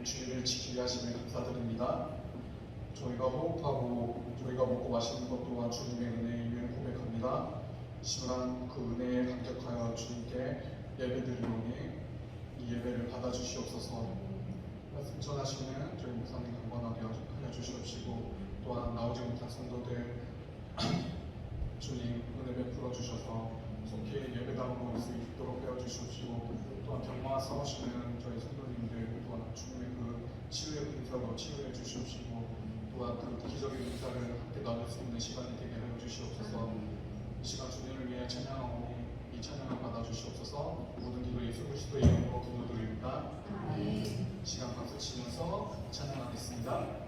주의를 지키게 하시며 감사드립니다. 저희가 호흡하고 저희가 먹고 마시는 것 또한 주님의 은혜임을 고백합니다. 심한 그 은혜에 감격하여 주님께 예배드리오니 이 예배를 받아주시옵소서. 말씀 전하시는 저희 목사님 강건하게 하여 주시옵시고 또한 나오지 못한 성도들 주님 은혜 베풀어 주셔서 속히 예배당으로 올 수 있도록 하여 주시옵시고 또한 병마와 싸우시는 저희 성도님들 또한 주님의 그 치유의 은사로 치유해 주시옵시고 또한 그 기적의 은사를 함께 나눌 수 있는 시간이 되게 하여 주시옵소서. 이 시간 주님을 위해 찬양하오니 이 찬양을 받아 주시옵소서. 모든 기도 예수 그리스도의 이름으로 기도드립니다. 시간 박수 치면서 찬양하겠습니다.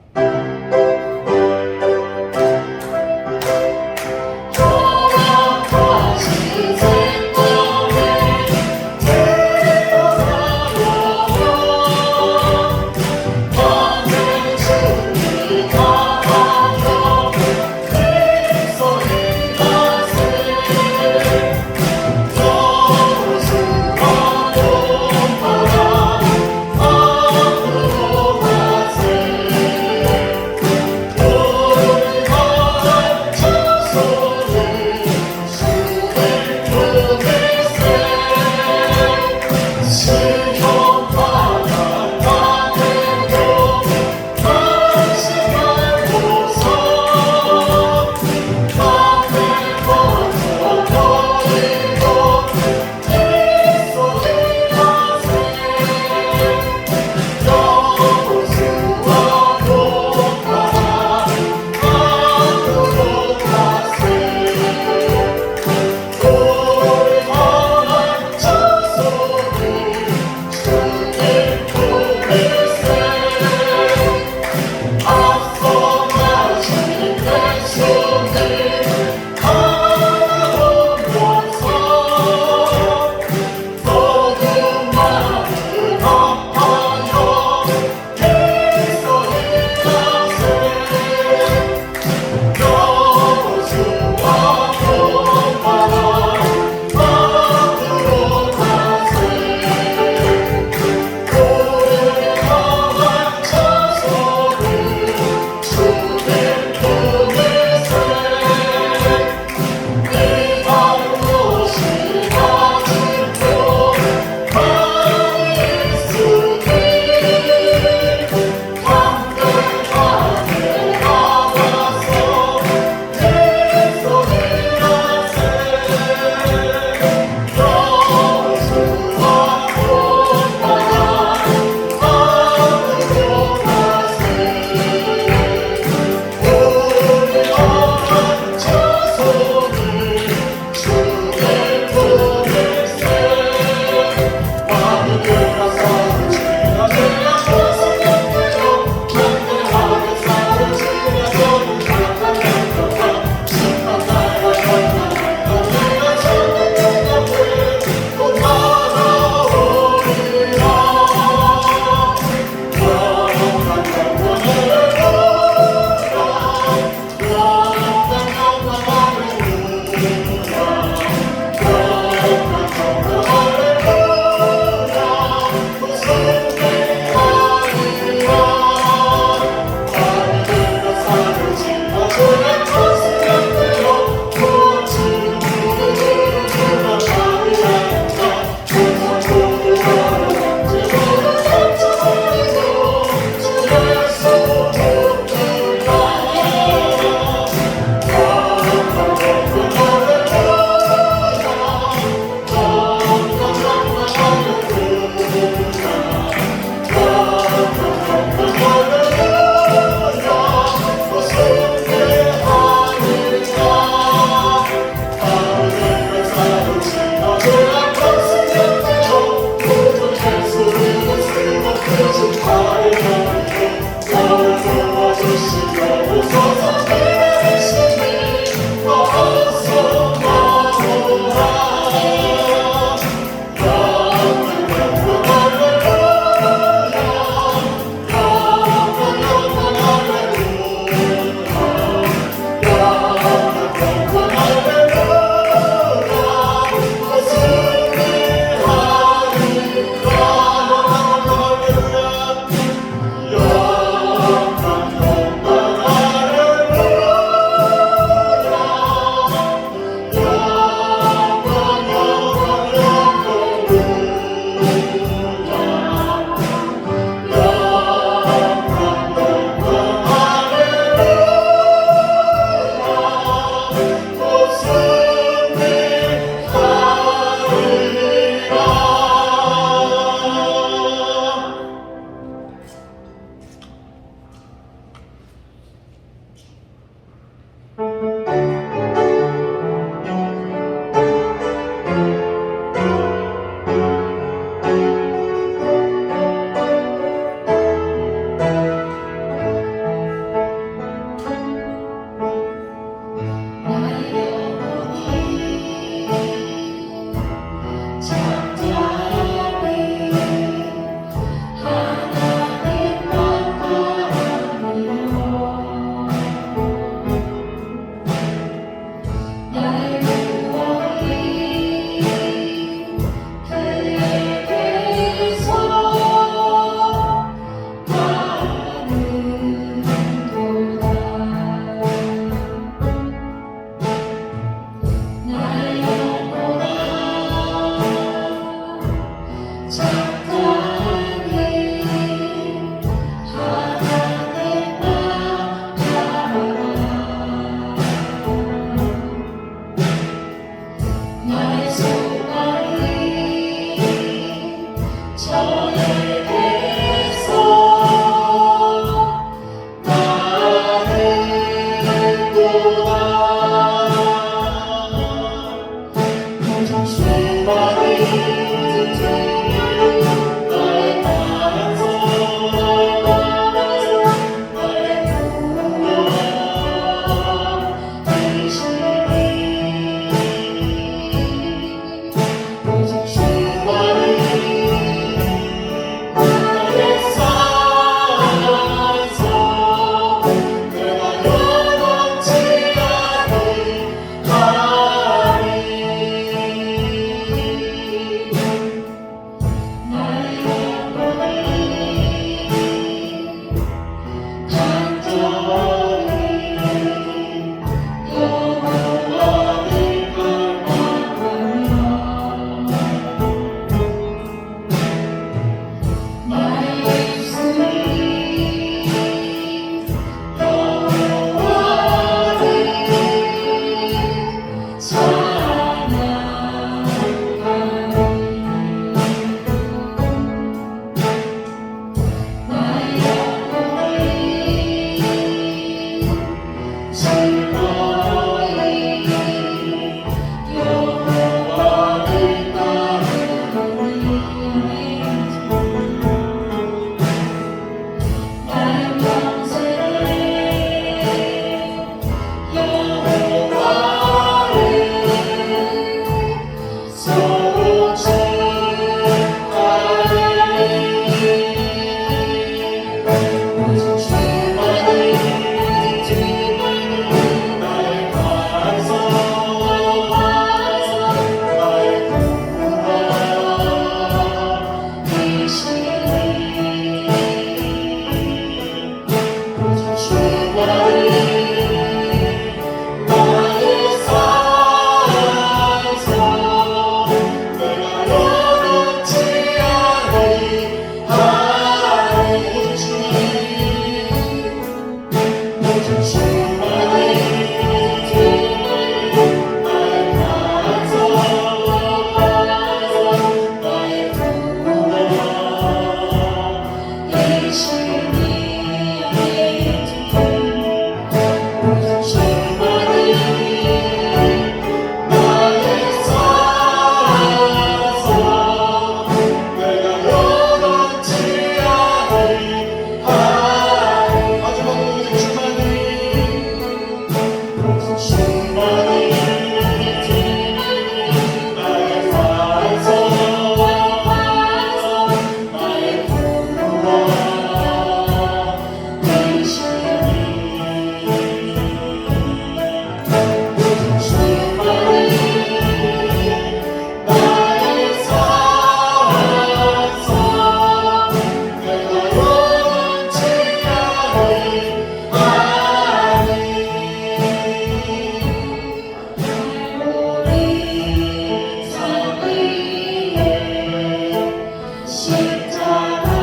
십자가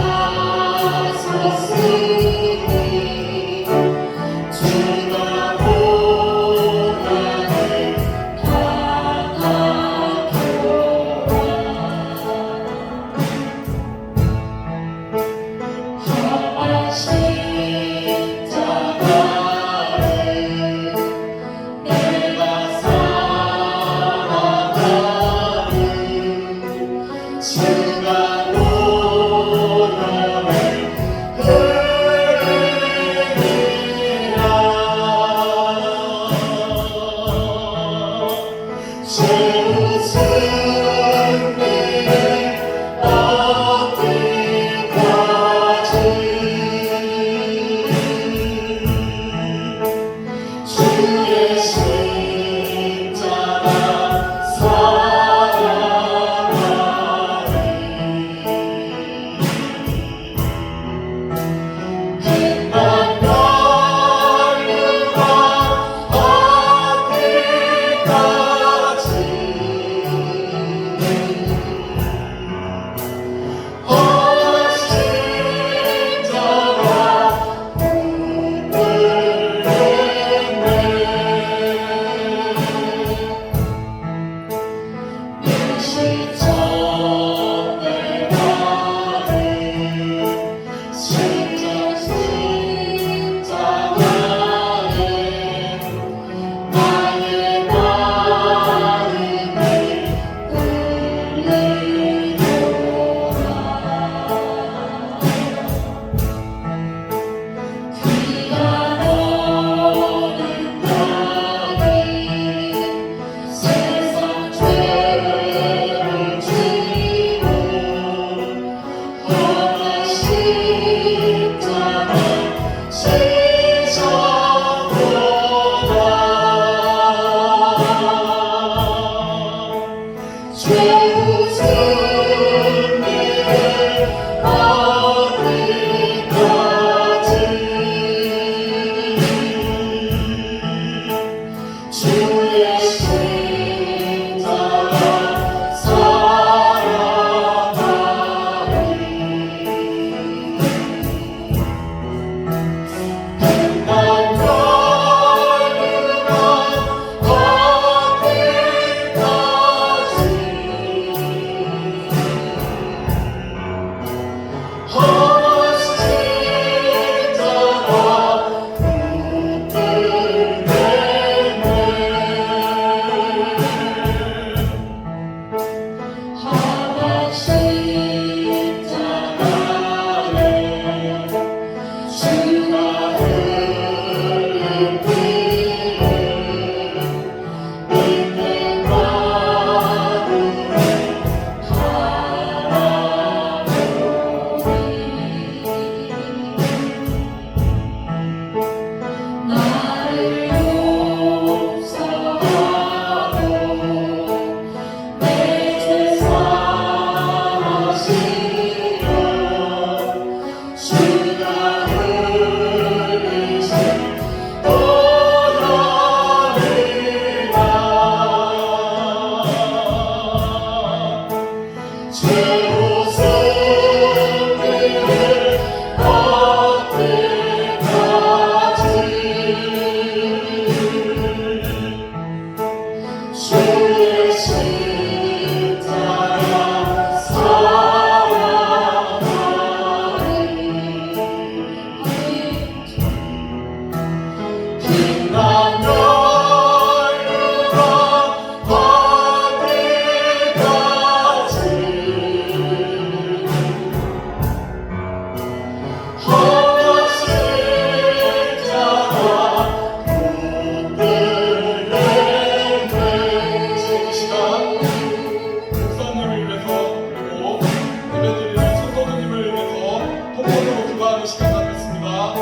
기도하는 시간 갖겠습니다.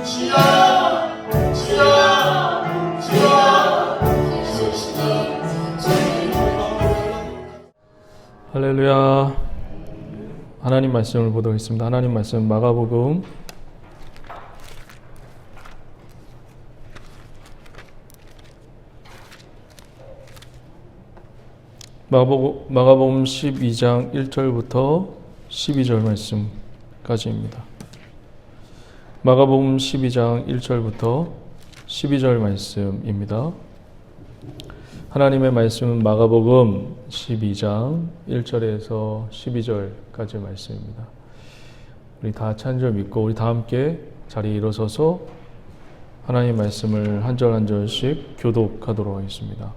주여, 주여, 주여. 할렐루야. 하나님 말씀을 보도록 하겠습니다. 하나님 말씀 마가복음 12장 1절부터 12절 말씀까지입니다. 마가복음 12장 1절부터 12절 말씀입니다. 하나님의 말씀은 마가복음 12장 1절에서 12절까지 말씀입니다. 우리 다 찬절 믿고 우리 다 함께 자리에 일어서서 하나님의 말씀을 한 절 한 절씩 교독하도록 하겠습니다.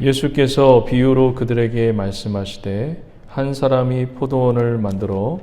예수께서 비유로 그들에게 말씀하시되 한 사람이 포도원을 만들어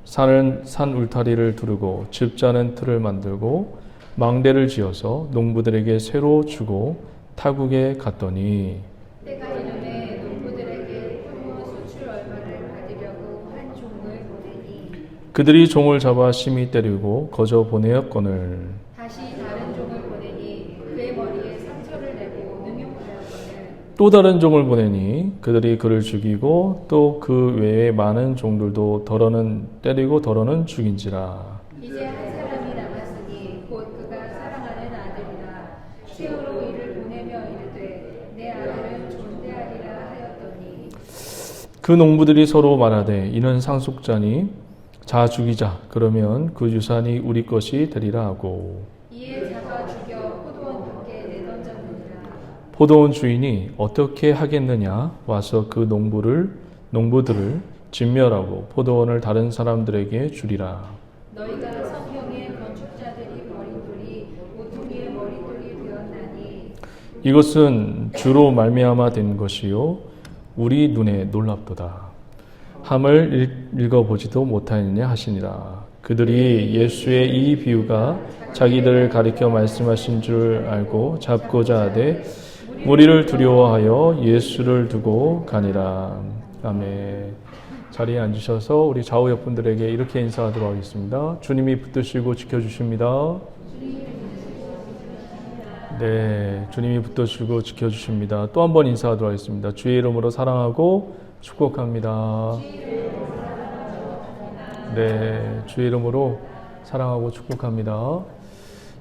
산 울타리를 두르고 즙 짜는 틀을 만들고 망대를 지어서 농부들에게 새로 주고 타국에 갔더니 때가 이르매 농부들에게 포도원 수출 얼마를 받으려고 한 종을 보내니 그들이 종을 잡아 심히 때리고 거저 보내었거늘 다시 다른 종을 보내니 그의 머리에 상처를 내고 능욕하였거늘 또 다른 종을 보내니 그들이 그를 죽이고 또 그 외에 많은 종들도 더러는 때리고 더러는 죽인지라. 이제 한 사람이 남았으니 곧 그가 사랑하는 아들이라 세월로 이를 보내며 이르되 내 아들은 존대하리라 하였더니 그 농부들이 서로 말하되 이는 상속자니 자 죽이자 그러면 그 유산이 우리 것이 되리라 하고 이에 잡아 죽여 포도원 밖에 내던졌느니라. 포도원 주인이 어떻게 하겠느냐 와서 그 농부들을 진멸하고 포도원을 다른 사람들에게 주리라. 너희가 성경의 건축자들이 버린 돌이 모퉁이의 머릿돌이 되었나니 이것은 주로 말미암아 된 것이요 우리 눈에 놀랍도다. 함을 읽어보지도 못하느냐 하시니라. 그들이 예수의 이 비유가 자기들을 가리켜 말씀하신 줄 알고 잡고자 하되 무리를 두려워하여 예수를 두고 가니라. 아멘. 자리에 앉으셔서 우리 좌우 옆분들에게 이렇게 인사하도록 하겠습니다. 주님이 붙드시고 지켜주십니다. 네, 주님이 붙드시고 지켜주십니다. 또 한 번 인사하도록 하겠습니다. 주의 이름으로 사랑하고 축복합니다. 네, 주의 이름으로 사랑하고 축복합니다.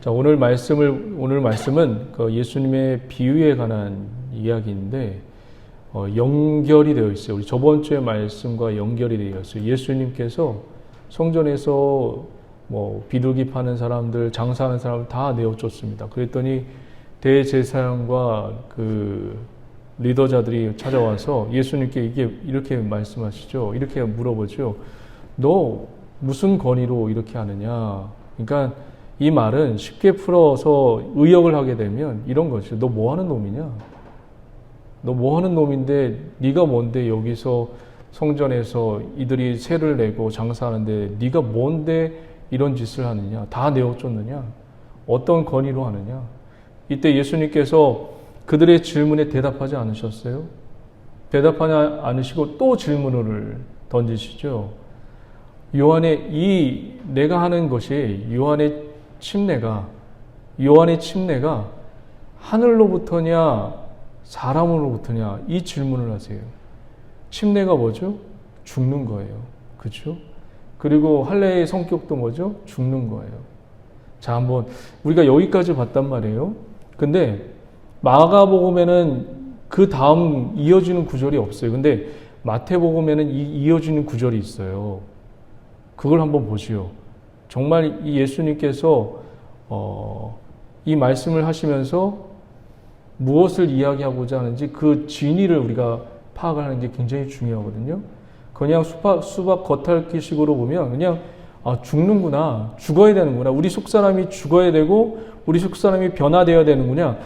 자, 오늘 말씀은 그 예수님의 비유에 관한 이야기인데 연결이 되어 있어요. 우리 저번 주의 말씀과 연결이 되어 있어요. 예수님께서 성전에서 비둘기 파는 사람들, 장사하는 사람을 다 내어쫓습니다. 그랬더니 대제사장과 그 리더자들이 찾아와서 예수님께 이렇게 말씀하시죠. 이렇게 물어보죠. 너 무슨 권위로 이렇게 하느냐? 그러니까 이 말은 쉽게 풀어서 의역을 하게 되면 이런 거죠. 너 뭐 하는 놈이냐? 너 뭐 하는 놈인데 네가 뭔데 여기서 성전에서 이들이 세를 내고 장사하는데 네가 뭔데 이런 짓을 하느냐? 다 내어쫓느냐? 어떤 권위로 하느냐? 이때 예수님께서 그들의 질문에 대답하지 않으셨어요? 대답하지 않으시고 또 질문을 던지시죠. 내가 하는 것이 요한의 침례가 하늘로부터냐 사람으로부터냐 이 질문을 하세요. 침례가 뭐죠? 죽는 거예요. 그렇죠? 그리고 할례의 성격도 뭐죠? 죽는 거예요. 자, 한번 우리가 여기까지 봤단 말이에요. 근데 마가복음에는 그 다음 이어지는 구절이 없어요. 근데 마태복음에는 이어지는 구절이 있어요. 그걸 한번 보시오. 정말 이 예수님께서 이 말씀을 하시면서 무엇을 이야기하고자 하는지 그 진의를 우리가 파악을 하는 게 굉장히 중요하거든요. 그냥 수박 겉핥기식으로 보면 그냥 죽는구나, 죽어야 되는구나, 우리 속사람이 죽어야 되고 우리 속사람이 변화되어야 되는구나,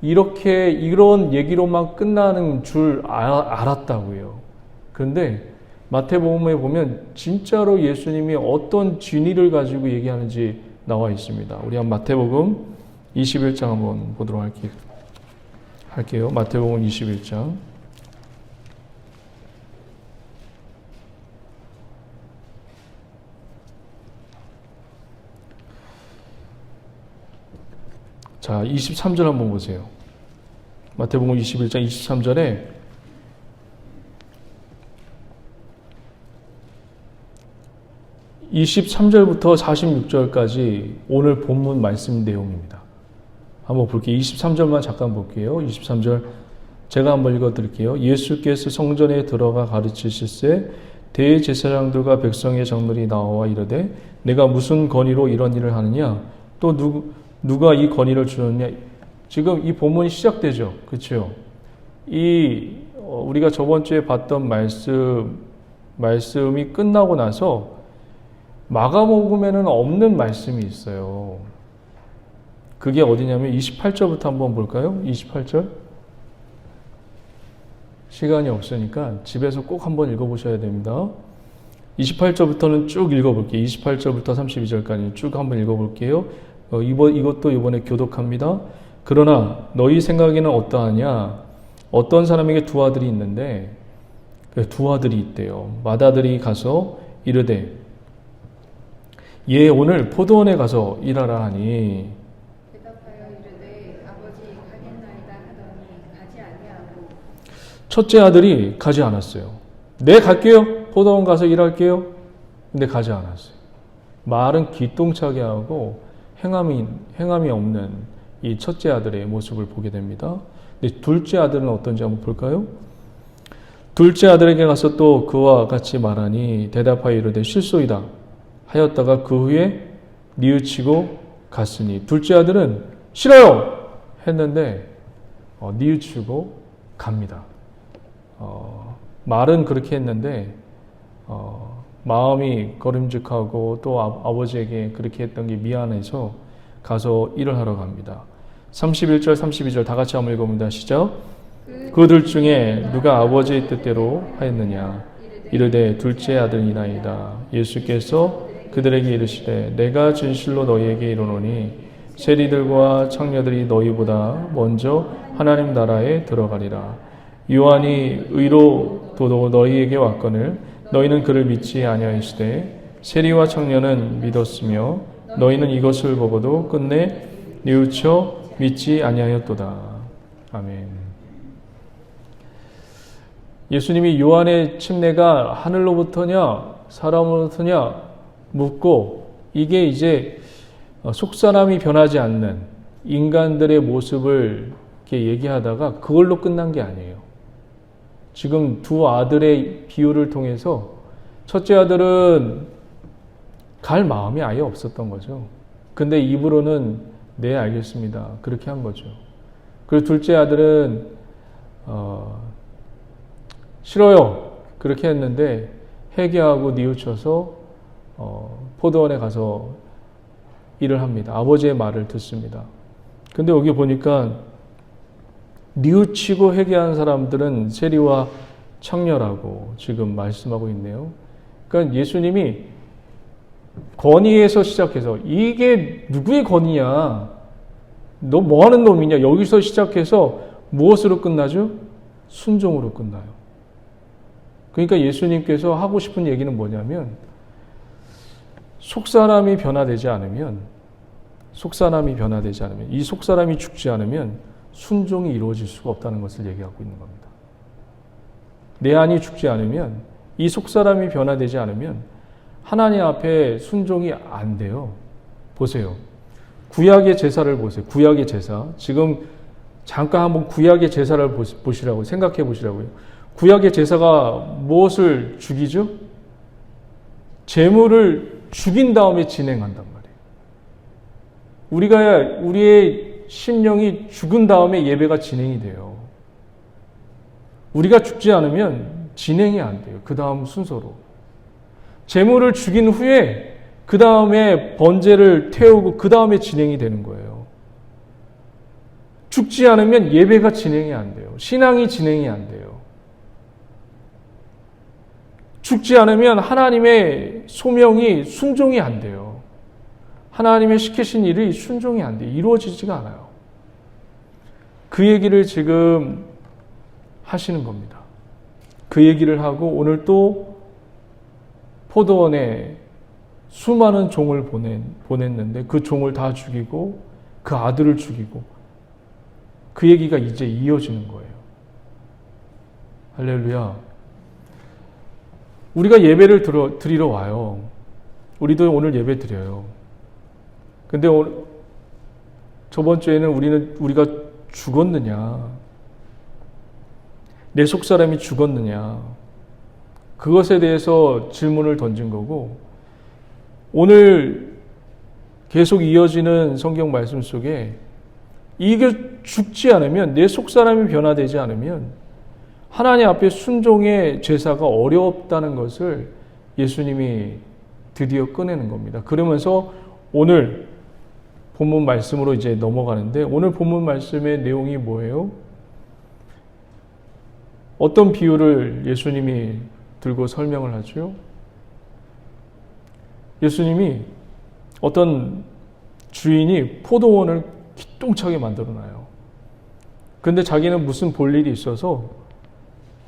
이런 얘기로만 끝나는 줄 알았다고요. 그런데 마태복음에 보면 진짜로 예수님이 어떤 진의를 가지고 얘기하는지 나와 있습니다. 우리 마태복음 21장 한번 보도록 할게요. 마태복음 21장. 자, 23절 한번 보세요. 마태복음 21장 23절에 (23절부터) (46절까지) 오늘 본문 말씀 내용입니다. 한번 볼게요. 23절만 잠깐 볼게요. 23절 제가 한번 읽어드릴게요. 예수께서 성전에 들어가 가르치실세 대제사장들과 백성의 장로들이 나와 이르되 내가 무슨 권위로 이런 일을 하느냐 또 누가 이 권위를 주었냐. 지금 이 본문이 시작되죠. 그렇죠? 우리가 저번 주에 봤던 말씀이 끝나고 나서 마가복음에는 없는 말씀이 있어요. 그게 어디냐면 28절부터 한번 볼까요? 28절. 시간이 없으니까 집에서 꼭 한번 읽어보셔야 됩니다. 28절부터는 쭉 읽어볼게요. 28절부터 32절까지 쭉 한번 읽어볼게요. 이것도 이번에 교독합니다. 그러나 너희 생각에는 어떠하냐? 어떤 사람에게 두 아들이 있는데 두 아들이 있대요. 맏아들이 가서 이르되 오늘 포도원에 가서 일하라 하니 대답하여 이르되 아버지 가겠나이다 하더니 가지 아니하고 첫째 아들이 가지 않았어요. 네 갈게요. 포도원 가서 일할게요. 근데 가지 않았어요. 말은 기똥차게 하고 행함이 없는 이 첫째 아들의 모습을 보게 됩니다. 근데 둘째 아들은 어떤지 한번 볼까요? 둘째 아들에게 가서 또 그와 같이 말하니 대답하여 이르되 실소이다 하였다가 그 후에 뉘우치고 갔으니 둘째 아들은 싫어요 했는데 뉘우치고 갑니다. 말은 그렇게 했는데 마음이 거림직하고 또 아버지에게 그렇게 했던 게 미안해서 가서 일을 하러 갑니다. 31절 32절 다 같이 한번 읽어봅니다. 시작. 그들 중에 누가 아버지의 뜻대로 하였느냐 이르되 둘째 아들이나이다. 예수께서 그들에게 이르시되 내가 진실로 너희에게 이르노니 세리들과 창녀들이 너희보다 먼저 하나님 나라에 들어가리라. 요한이 의로 도도 너희에게 왔거늘 너희는 그를 믿지 아니하시되 세리와 창녀는 믿었으며 너희는 이것을 보고도 끝내 뉘우쳐 믿지 아니하였도다. 아멘. 예수님이 요한의 침례가 하늘로부터냐 사람으로부터냐 묻고 이게 이제 속사람이 변하지 않는 인간들의 모습을 이렇게 얘기하다가 그걸로 끝난 게 아니에요. 지금 두 아들의 비유를 통해서 첫째 아들은 갈 마음이 아예 없었던 거죠. 근데 입으로는 네 알겠습니다. 그렇게 한 거죠. 그리고 둘째 아들은 싫어요. 그렇게 했는데 회개하고 뉘우쳐서 포도원에 가서 일을 합니다. 아버지의 말을 듣습니다. 근데 여기 보니까 뉘우치고 회개한 사람들은 세리와 창녀라고 지금 말씀하고 있네요. 그러니까 예수님이 권위에서 시작해서 이게 누구의 권위냐? 너 뭐하는 놈이냐? 여기서 시작해서 무엇으로 끝나죠? 순종으로 끝나요. 그러니까 예수님께서 하고 싶은 얘기는 뭐냐면 속사람이 변화되지 않으면 이 속사람이 죽지 않으면 순종이 이루어질 수가 없다는 것을 얘기하고 있는 겁니다. 내 안이 죽지 않으면 이 속사람이 변화되지 않으면 하나님 앞에 순종이 안 돼요. 보세요. 구약의 제사를 보세요. 구약의 제사. 지금 잠깐 한번 구약의 제사를 보시라고 생각해 보시라고요. 구약의 제사가 무엇을 죽이죠? 제물을 죽인 다음에 진행한단 말이에요. 우리의 심령이 죽은 다음에 예배가 진행이 돼요. 우리가 죽지 않으면 진행이 안 돼요. 그 다음 순서로. 제물을 죽인 후에 그 다음에 번제를 태우고 그 다음에 진행이 되는 거예요. 죽지 않으면 예배가 진행이 안 돼요. 신앙이 진행이 안 돼요. 죽지 않으면 하나님의 소명이 순종이 안 돼요. 하나님의 시키신 일이 순종이 안 돼요. 이루어지지가 않아요. 그 얘기를 지금 하시는 겁니다. 그 얘기를 하고 오늘 또 포도원에 수많은 종을 보냈는데 그 종을 다 죽이고 그 아들을 죽이고 그 얘기가 이제 이어지는 거예요. 할렐루야. 우리가 예배를 드리러 와요. 우리도 오늘 예배 드려요. 근데 저번 주에는 우리가 죽었느냐, 내 속사람이 죽었느냐, 그것에 대해서 질문을 던진 거고, 오늘 계속 이어지는 성경 말씀 속에 이게 죽지 않으면, 내 속사람이 변화되지 않으면 하나님 앞에 순종의 제사가 어렵다는 것을 예수님이 드디어 꺼내는 겁니다. 그러면서 오늘 본문 말씀으로 이제 넘어가는데, 오늘 본문 말씀의 내용이 뭐예요? 어떤 비유를 예수님이 들고 설명을 하죠? 예수님이 어떤 주인이 포도원을 기똥차게 만들어놔요. 근데 자기는 무슨 볼 일이 있어서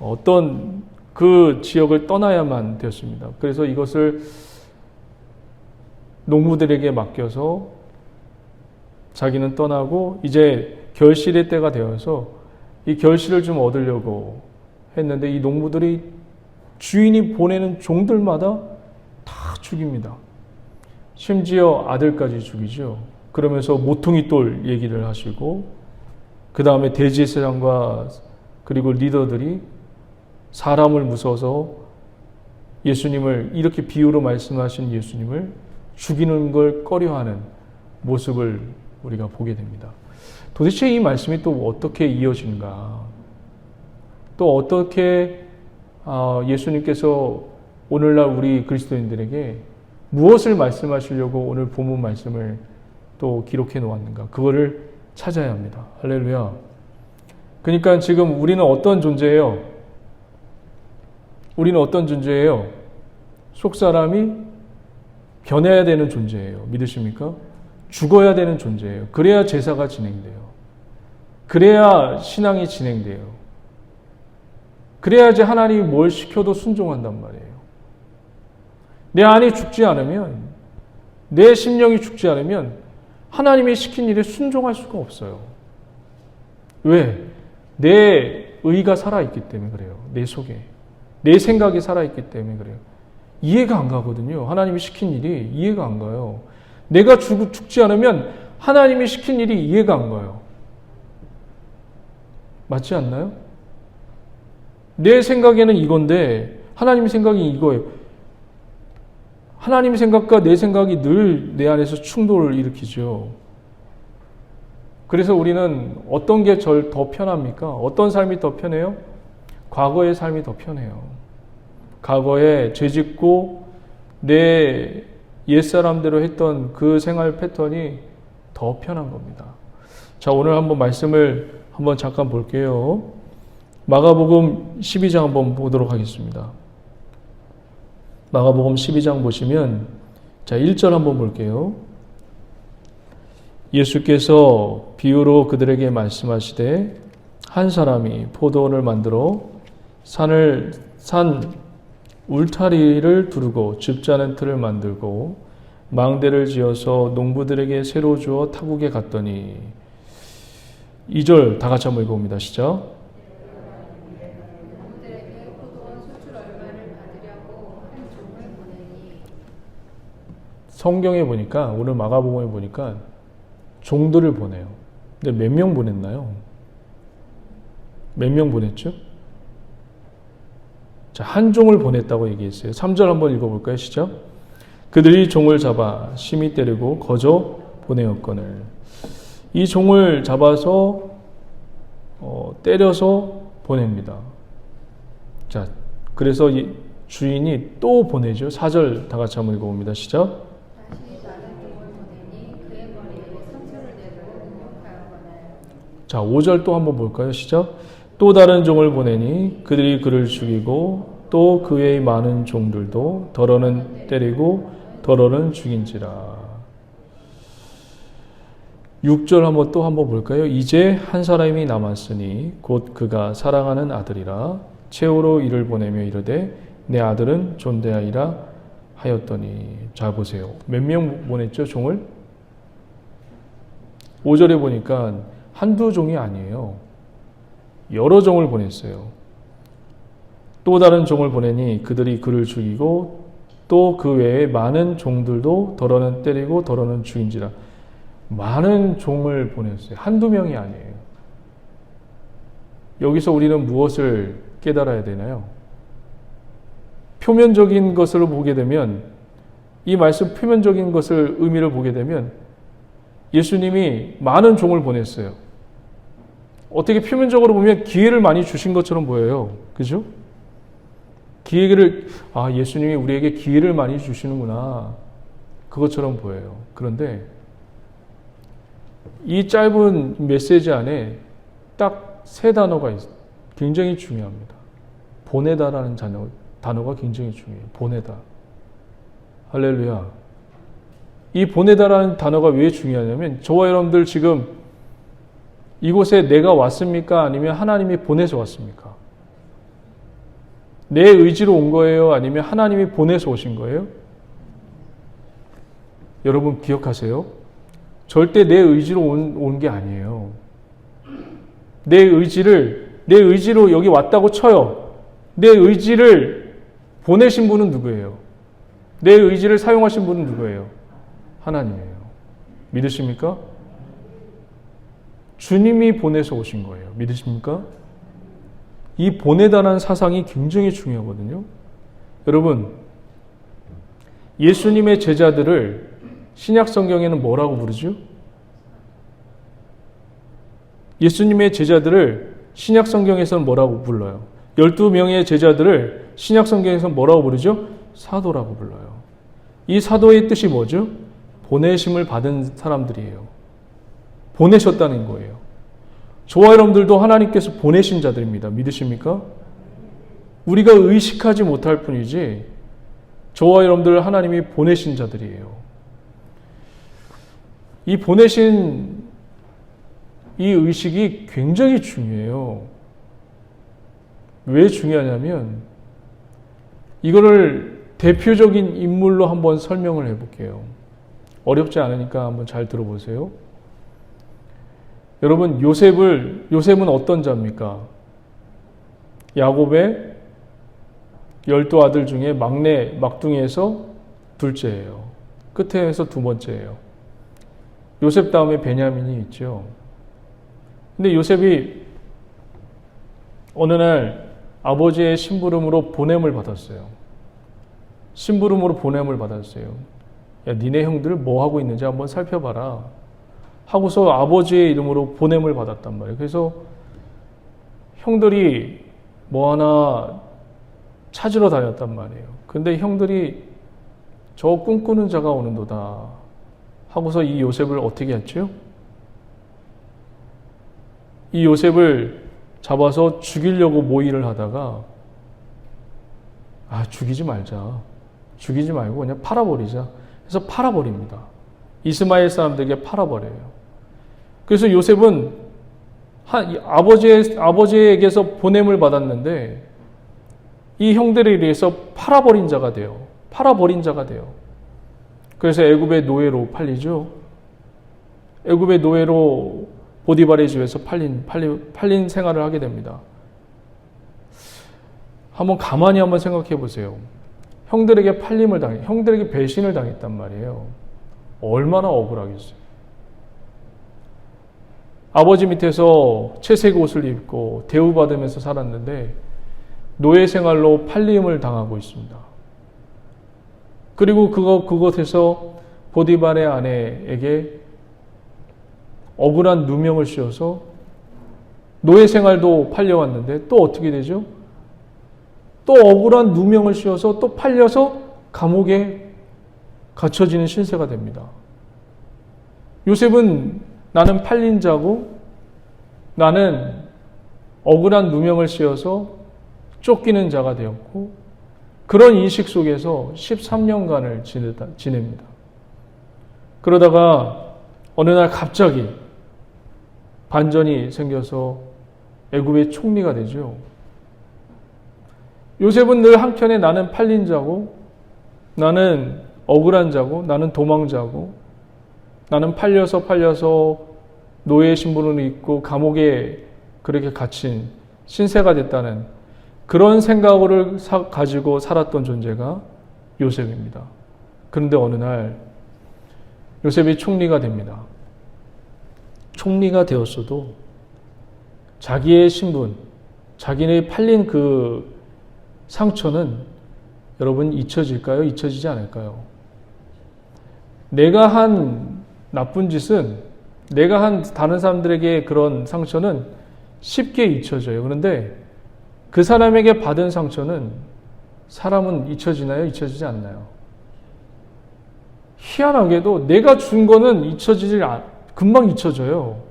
어떤 그 지역을 떠나야만 되었습니다. 그래서 이것을 농부들에게 맡겨서 자기는 떠나고 이제 결실의 때가 되어서 이 결실을 좀 얻으려고 했는데, 이 농부들이 주인이 보내는 종들마다 다 죽입니다. 심지어 아들까지 죽이죠. 그러면서 모퉁이 돌 얘기를 하시고, 그 다음에 대제사장과 그리고 리더들이 사람을 무서워서 예수님을, 이렇게 비유로 말씀하신 예수님을 죽이는 걸 꺼려하는 모습을 우리가 보게 됩니다. 도대체 이 말씀이 또 어떻게 이어진가? 또 어떻게 예수님께서 오늘날 우리 그리스도인들에게 무엇을 말씀하시려고 오늘 본문 말씀을 또 기록해 놓았는가? 그거를 찾아야 합니다. 할렐루야. 그러니까 지금 우리는 어떤 존재예요? 우리는 어떤 존재예요? 속사람이 변해야 되는 존재예요. 믿으십니까? 죽어야 되는 존재예요. 그래야 제사가 진행돼요. 그래야 신앙이 진행돼요. 그래야지 하나님이 뭘 시켜도 순종한단 말이에요. 내 안이 죽지 않으면, 내 심령이 죽지 않으면 하나님이 시킨 일에 순종할 수가 없어요. 왜? 내 의가 살아있기 때문에 그래요. 내 속에. 내 생각이 살아있기 때문에 그래요. 이해가 안 가거든요. 하나님이 시킨 일이 이해가 안 가요. 내가 죽지 않으면 하나님이 시킨 일이 이해가 안 가요. 맞지 않나요? 내 생각에는 이건데 하나님 생각이 이거예요. 하나님 생각과 내 생각이 늘 내 안에서 충돌을 일으키죠. 그래서 우리는 어떤 게 더 편합니까? 어떤 삶이 더 편해요? 과거의 삶이 더 편해요. 과거에 죄짓고 내 옛사람대로 했던 그 생활 패턴이 더 편한 겁니다. 자, 오늘 한번 말씀을 한번 잠깐 볼게요. 마가복음 12장 한번 보도록 하겠습니다. 마가복음 12장 보시면, 자, 1절 한번 볼게요. 예수께서 비유로 그들에게 말씀하시되, 한 사람이 포도원을 만들어 산 울타리를 두르고 줍자는 틀을 만들고 망대를 지어서 농부들에게 새로 주어 타국에 갔더니, 2절 다 같이 한번 읽어봅니다. 시작. 농부들에게 포도원 수출 얼마를 받으려고 한 종을 보내니. 성경에 보니까, 오늘 마가복음에 보니까 종들을 보내요. 근데 몇 명 보냈나요? 몇 명 보냈죠? 자, 한 종을 보냈다고 얘기했어요. 3절 한번 읽어볼까요? 시작. 그들이 종을 잡아 심히 때리고 거저 보내었거늘. 이 종을 잡아서 때려서 보냅니다. 자, 그래서 이 주인이 또 보내죠. 4절 다 같이 한번 읽어봅니다. 시작. 다시 다른 종을 보내니 그의 머리에 상처를 내고 능욕하였거늘. 자, 5절 또 한번 볼까요? 시작. 또 다른 종을 보내니 그들이 그를 죽이고 또 그 외의 많은 종들도 더러는 때리고 더러는 죽인지라. 6절 한번 또 한번 볼까요? 이제 한 사람이 남았으니 곧 그가 사랑하는 아들이라 최후로 이를 보내며 이르되 내 아들은 존대하리라 하였더니. 자, 보세요. 몇 명 보냈죠, 종을? 5절에 보니까 한두 종이 아니에요. 여러 종을 보냈어요. 또 다른 종을 보내니 그들이 그를 죽이고 또 그 외에 많은 종들도 더러는 때리고 더러는 죽인지라. 많은 종을 보냈어요. 한두 명이 아니에요. 여기서 우리는 무엇을 깨달아야 되나요? 표면적인 것을 보게 되면, 이 말씀 표면적인 것을 의미를 보게 되면 예수님이 많은 종을 보냈어요. 어떻게 표면적으로 보면 기회를 많이 주신 것처럼 보여요. 그죠? 예수님이 우리에게 기회를 많이 주시는구나. 그것처럼 보여요. 그런데 이 짧은 메시지 안에 딱 세 단어가 굉장히 중요합니다. 보내다라는 단어가 굉장히 중요해요. 보내다. 할렐루야. 이 보내다라는 단어가 왜 중요하냐면, 저와 여러분들 지금 이곳에 내가 왔습니까? 아니면 하나님이 보내서 왔습니까? 내 의지로 온 거예요? 아니면 하나님이 보내서 오신 거예요? 여러분 기억하세요. 절대 내 의지로 온 게 아니에요. 내 의지로 여기 왔다고 쳐요. 내 의지를 보내신 분은 누구예요? 내 의지를 사용하신 분은 누구예요? 하나님이에요. 믿으십니까? 주님이 보내서 오신 거예요. 믿으십니까? 이 보내다라는 사상이 굉장히 중요하거든요. 여러분, 예수님의 제자들을 신약 성경에는 뭐라고 부르죠? 예수님의 제자들을 신약 성경에서는 뭐라고 불러요? 12명의 제자들을 신약 성경에서는 뭐라고 부르죠? 사도라고 불러요. 이 사도의 뜻이 뭐죠? 보내심을 받은 사람들이에요. 보내셨다는 거예요. 저와 여러분들도 하나님께서 보내신 자들입니다. 믿으십니까? 우리가 의식하지 못할 뿐이지 저와 여러분들 하나님이 보내신 자들이에요. 이 보내신 이 의식이 굉장히 중요해요. 왜 중요하냐면, 이거를 대표적인 인물로 한번 설명을 해볼게요. 어렵지 않으니까 한번 잘 들어보세요. 여러분, 요셉은 어떤 자입니까? 야곱의 12아들 중에 막둥이에서 둘째예요. 끝에서 두 번째예요. 요셉 다음에 베냐민이 있죠. 근데 요셉이 어느 날 아버지의 심부름으로 보냄을 받았어요. 야, 니네 형들 뭐 하고 있는지 한번 살펴봐라. 하고서 아버지의 이름으로 보냄을 받았단 말이에요. 그래서 형들이 뭐 하나 찾으러 다녔단 말이에요. 근데 형들이 저 꿈꾸는 자가 오는도다 하고서 이 요셉을 어떻게 했죠? 이 요셉을 잡아서 죽이려고 모의를 하다가, 죽이지 말고 그냥 팔아버리자. 그래서 팔아버립니다. 이스마엘 사람들에게 팔아버려요. 그래서 요셉은 아버지에게서 보냄을 받았는데 이 형들에 의해서 팔아버린 자가 돼요. 그래서 애굽의 노예로 팔리죠. 애굽의 노예로 보디발의 집에서 팔린 생활을 하게 됩니다. 가만히 한번 생각해 보세요. 형들에게 형들에게 배신을 당했단 말이에요. 얼마나 억울하겠어요. 아버지 밑에서 채색 옷을 입고 대우받으면서 살았는데 노예 생활로 팔림을 당하고 있습니다. 그리고 그것에서 보디발의 아내에게 억울한 누명을 씌워서 노예 생활도 팔려왔는데 또 어떻게 되죠? 또 억울한 누명을 씌워서 또 팔려서 감옥에 갇혀지는 신세가 됩니다. 요셉은 나는 팔린 자고 나는 억울한 누명을 씌워서 쫓기는 자가 되었고, 그런 인식 속에서 13년간을 지냅니다. 그러다가 어느 날 갑자기 반전이 생겨서 애굽의 총리가 되죠. 요셉은 늘 한켠에 나는 팔린 자고, 나는 억울한 자고, 나는 도망자고, 나는 팔려서 노예 신분을 입고 감옥에 그렇게 갇힌 신세가 됐다는 그런 생각을 가지고 살았던 존재가 요셉입니다. 그런데 어느 날 요셉이 총리가 됩니다. 총리가 되었어도 자기의 신분, 자기네 팔린 그 상처는 여러분 잊혀질까요? 잊혀지지 않을까요? 내가 한 나쁜 짓은, 내가 한 다른 사람들에게 그런 상처는 쉽게 잊혀져요. 그런데 그 사람에게 받은 상처는 사람은 잊혀지나요? 잊혀지지 않나요? 희한하게도 내가 준 거는 금방 잊혀져요.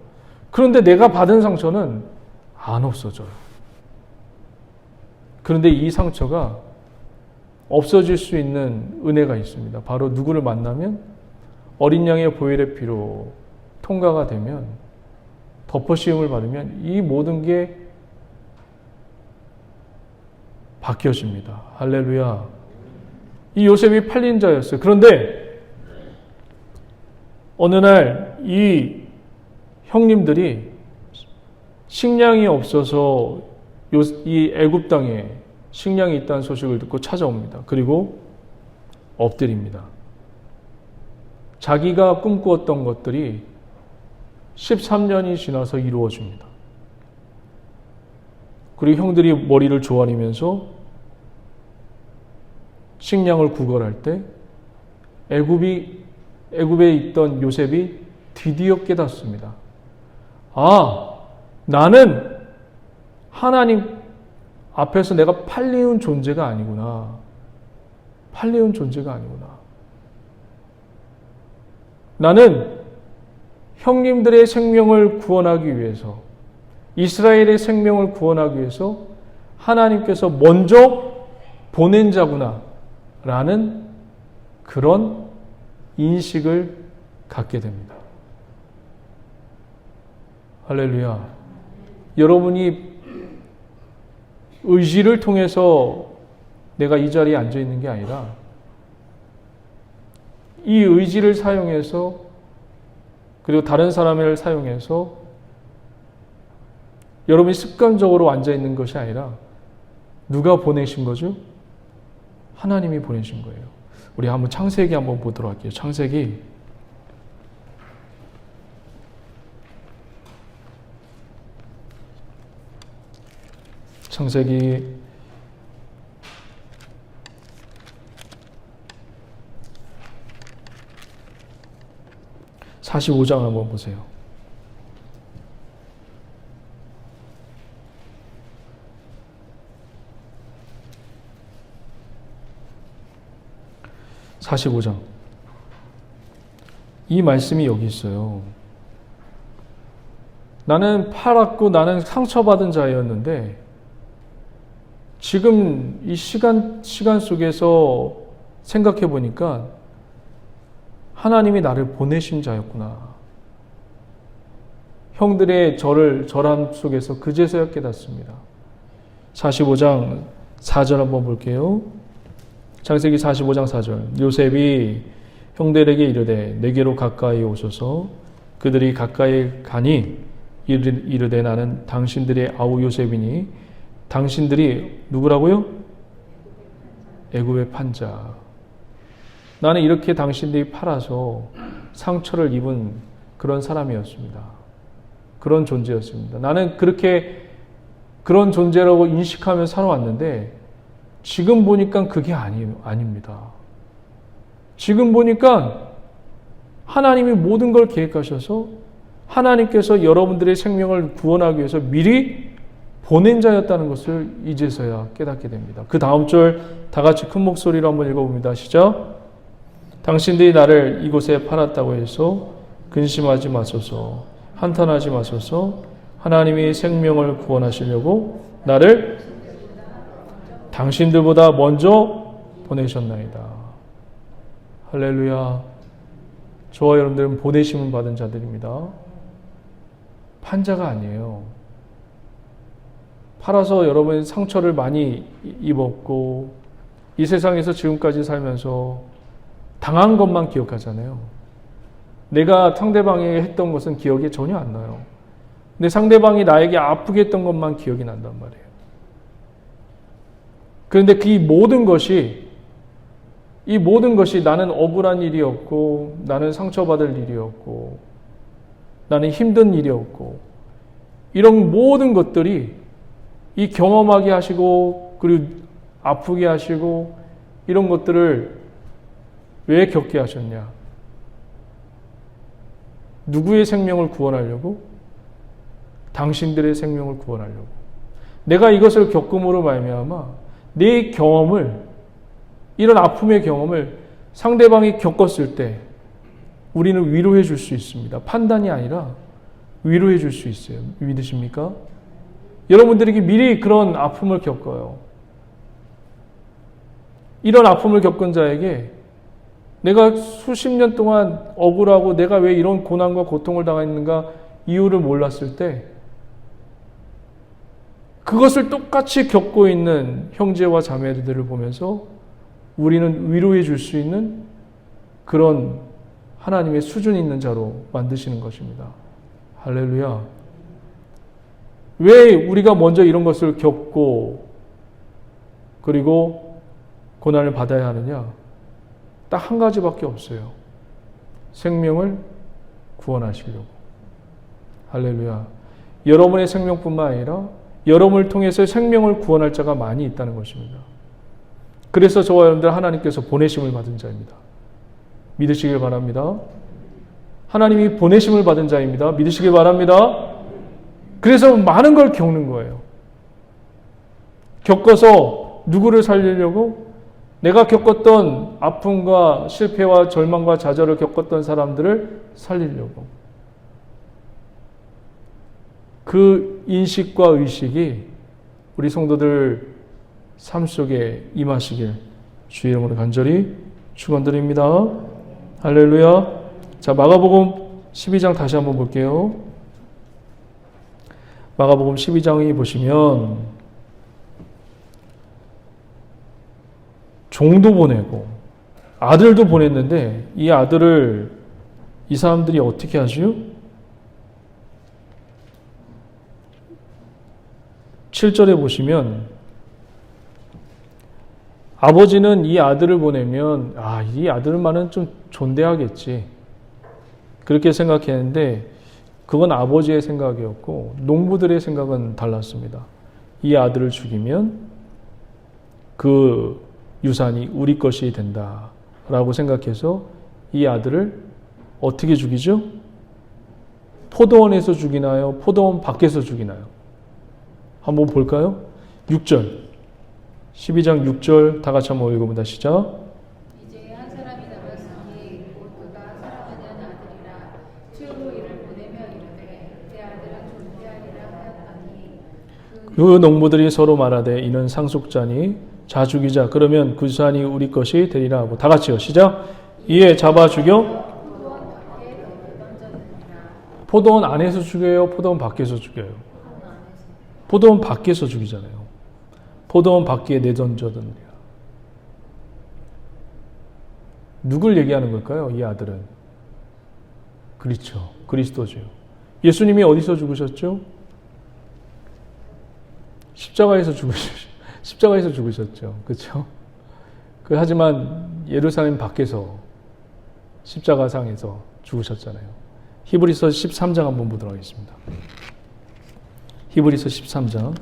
그런데 내가 받은 상처는 안 없어져요. 그런데 이 상처가 없어질 수 있는 은혜가 있습니다. 바로 누구를 만나면 어린 양의 보혈의 피로 통과가 되면, 덮어씌움을 받으면 이 모든 게 바뀌어집니다. 할렐루야. 이 요셉이 팔린 자였어요. 그런데 어느 날 이 형님들이 식량이 없어서 이 애굽 땅에 식량이 있다는 소식을 듣고 찾아옵니다. 그리고 엎드립니다. 자기가 꿈꾸었던 것들이 13년이 지나서 이루어집니다. 그리고 형들이 머리를 조아리면서 식량을 구걸할 때 애굽에 있던 요셉이 드디어 깨닫습니다. 아, 나는 하나님 앞에서 내가 팔리운 존재가 아니구나. 팔리운 존재가 아니구나. 나는 형님들의 생명을 구원하기 위해서, 이스라엘의 생명을 구원하기 위해서 하나님께서 먼저 보낸 자구나 라는 그런 인식을 갖게 됩니다. 할렐루야. 여러분이 의지를 통해서 내가 이 자리에 앉아 있는 게 아니라 이 의지를 사용해서, 그리고 다른 사람을 사용해서 여러분이 습관적으로 앉아 있는 것이 아니라 누가 보내신 거죠? 하나님이 보내신 거예요. 우리 한번 창세기 한번 보도록 할게요. 창세기 45장 한번 보세요. 이 말씀이 여기 있어요. 나는 팔았고 나는 상처받은 자였는데 지금 이 시간 속에서 생각해 보니까 하나님이 나를 보내신 자였구나. 형들의 절함 속에서 그제서야 깨닫습니다. 45장 4절 한번 볼게요. 창세기 45장 4절. 요셉이 형들에게 이르되 내게로 가까이 오소서. 그들이 가까이 가니 이르되 나는 당신들의 아우 요셉이니. 당신들이 누구라고요? 애굽의 판자. 나는 이렇게 당신들이 팔아서 상처를 입은 그런 사람이었습니다. 그런 존재였습니다. 나는 그런 존재라고 인식하며 살아왔는데 지금 보니까 그게 아닙니다. 지금 보니까 하나님이 모든 걸 계획하셔서 하나님께서 여러분들의 생명을 구원하기 위해서 미리 보낸 자였다는 것을 이제서야 깨닫게 됩니다. 그 다음 절 다 같이 큰 목소리로 한번 읽어봅니다. 시작. 당신들이 나를 이곳에 팔았다고 해서 근심하지 마소서. 한탄하지 마소서. 하나님이 생명을 구원하시려고 나를 당신들보다 먼저 보내셨나이다. 할렐루야. 저와 여러분들은 보내심을 받은 자들입니다. 판자가 아니에요. 팔아서 여러분 상처를 많이 입었고 이 세상에서 지금까지 살면서 당한 것만 기억하잖아요. 내가 상대방에게 했던 것은 기억이 전혀 안 나요. 근데 상대방이 나에게 아프게 했던 것만 기억이 난단 말이에요. 그런데 이 모든 것이 나는 억울한 일이었고, 나는 상처받을 일이었고, 나는 힘든 일이었고, 이런 모든 것들이 이 경험하게 하시고, 그리고 아프게 하시고, 이런 것들을 왜 겪게 하셨냐? 누구의 생명을 구원하려고? 당신들의 생명을 구원하려고. 내가 이것을 겪음으로 말미암아 내 경험을, 이런 아픔의 경험을 상대방이 겪었을 때 우리는 위로해 줄 수 있습니다. 판단이 아니라 위로해 줄 수 있어요. 믿으십니까? 여러분들에게 미리 그런 아픔을 겪어요. 이런 아픔을 겪은 자에게 내가 수십 년 동안 억울하고 내가 왜 이런 고난과 고통을 당했는가 이유를 몰랐을 때 그것을 똑같이 겪고 있는 형제와 자매들을 보면서 우리는 위로해 줄 수 있는 그런 하나님의 수준 있는 자로 만드시는 것입니다. 할렐루야. 왜 우리가 먼저 이런 것을 겪고 그리고 고난을 받아야 하느냐? 딱 한 가지밖에 없어요. 생명을 구원하시려고. 할렐루야. 여러분의 생명뿐만 아니라 여러분을 통해서 생명을 구원할 자가 많이 있다는 것입니다. 그래서 저와 여러분들 하나님께서 보내심을 받은 자입니다. 믿으시길 바랍니다. 하나님이 보내심을 받은 자입니다. 믿으시길 바랍니다. 그래서 많은 걸 겪는 거예요. 겪어서 누구를 살리려고? 내가 겪었던 아픔과 실패와 절망과 좌절을 겪었던 사람들을 살리려고. 그 인식과 의식이 우리 성도들 삶 속에 임하시길 주의 이름으로 간절히 축원드립니다. 할렐루야. 자, 마가복음 12장 다시 한번 볼게요. 마가복음 12장에 보시면 종도 보내고 아들도 보냈는데 이 아들을 이 사람들이 어떻게 하죠? 7절에 보시면 아버지는 이 아들을 보내면 이 아들만은 좀 존대하겠지 그렇게 생각했는데 그건 아버지의 생각이었고 농부들의 생각은 달랐습니다. 이 아들을 죽이면 그 유산이 우리 것이 된다라고 생각해서 이 아들을 어떻게 죽이죠? 포도원에서 죽이나요? 포도원 밖에서 죽이나요? 한번 볼까요? 6절 12장 6절 다 같이 한번 읽어봅니다. 시작. 이제 한 사람이 남았으니 곧 그가 사랑하는 아들이라 주로 이를 보내며 이르되 내 아들은 존대하리라 하였더니 그 농부들이 서로 말하되 이는 상속자니 자 죽이자. 그러면 그 유산이 우리 것이 되리라 하고 다 같이요. 시작. 이에 잡아 죽여 포도원 밖에 던져내니라. 포도원 안에서 죽여요? 포도원 밖에서 죽여요? 포도원 밖에서 죽이잖아요. 포도원 밖에 내던져던데요. 누굴 얘기하는 걸까요? 이 아들은. 그렇죠. 그리스도죠. 예수님이 어디서 죽으셨죠? 십자가에서 죽으셨죠. 그렇죠? 하지만 예루살렘 밖에서 십자가상에서 죽으셨잖아요. 히브리서 13장 한번 보도록 하겠습니다. 히브리서 13장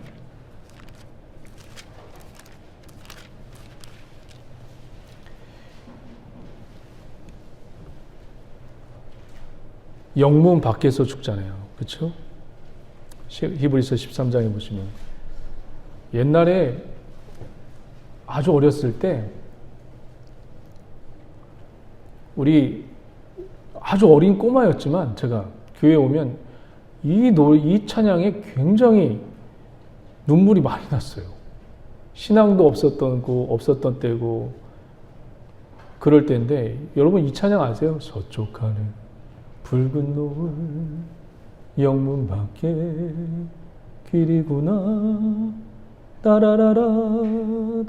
영문 밖에서 죽잖아요. 그렇죠? 히브리서 13장에 보시면 옛날에 아주 어렸을 때 우리 아주 어린 꼬마였지만 제가 교회에 오면 이 찬양에 굉장히 눈물이 많이 났어요. 신앙도 없었던 때고 그럴 때인데 여러분 이 찬양 아세요? 서쪽 하늘 붉은 노을 영문 밖에 길이구나 따라라라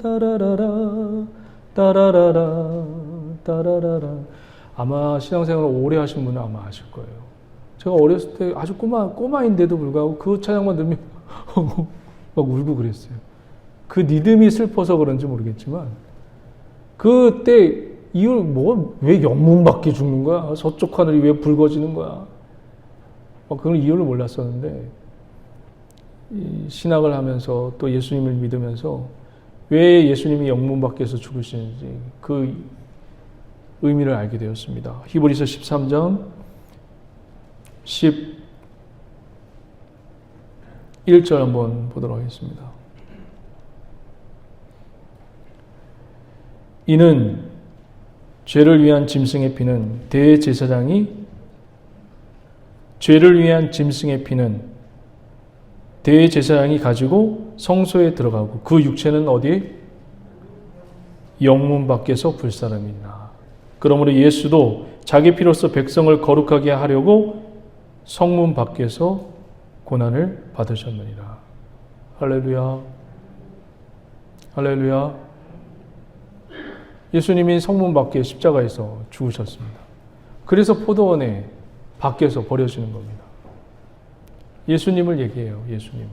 따라라라 따라라라 따라라라 아마 신앙생활을 오래 하신 분은 아마 아실 거예요. 제가 어렸을 때 아주 꼬마인데도 불구하고 그 찬양만 들으면 막 울고 그랬어요. 그 리듬이 슬퍼서 그런지 모르겠지만 그때 이유 왜 영문 밖에 죽는 거야? 서쪽 하늘이 왜 붉어지는 거야? 그런 이유를 몰랐었는데 신학을 하면서 또 예수님을 믿으면서 왜 예수님이 영문 밖에서 죽으시는지 그 의미를 알게 되었습니다. 히브리서 13장 11절 한번 보도록 하겠습니다. 이는 죄를 위한 짐승의 피는 대제사장이 가지고 성소에 들어가고 그 육체는 어디? 영문 밖에서 불사름이니라. 그러므로 예수도 자기 피로써 백성을 거룩하게 하려고 성문 밖에서 고난을 받으셨느니라. 할렐루야. 할렐루야. 예수님이 성문 밖에 십자가에서 죽으셨습니다. 그래서 포도원에 밖에서 버려지는 겁니다. 예수님을 얘기해요. 예수님을.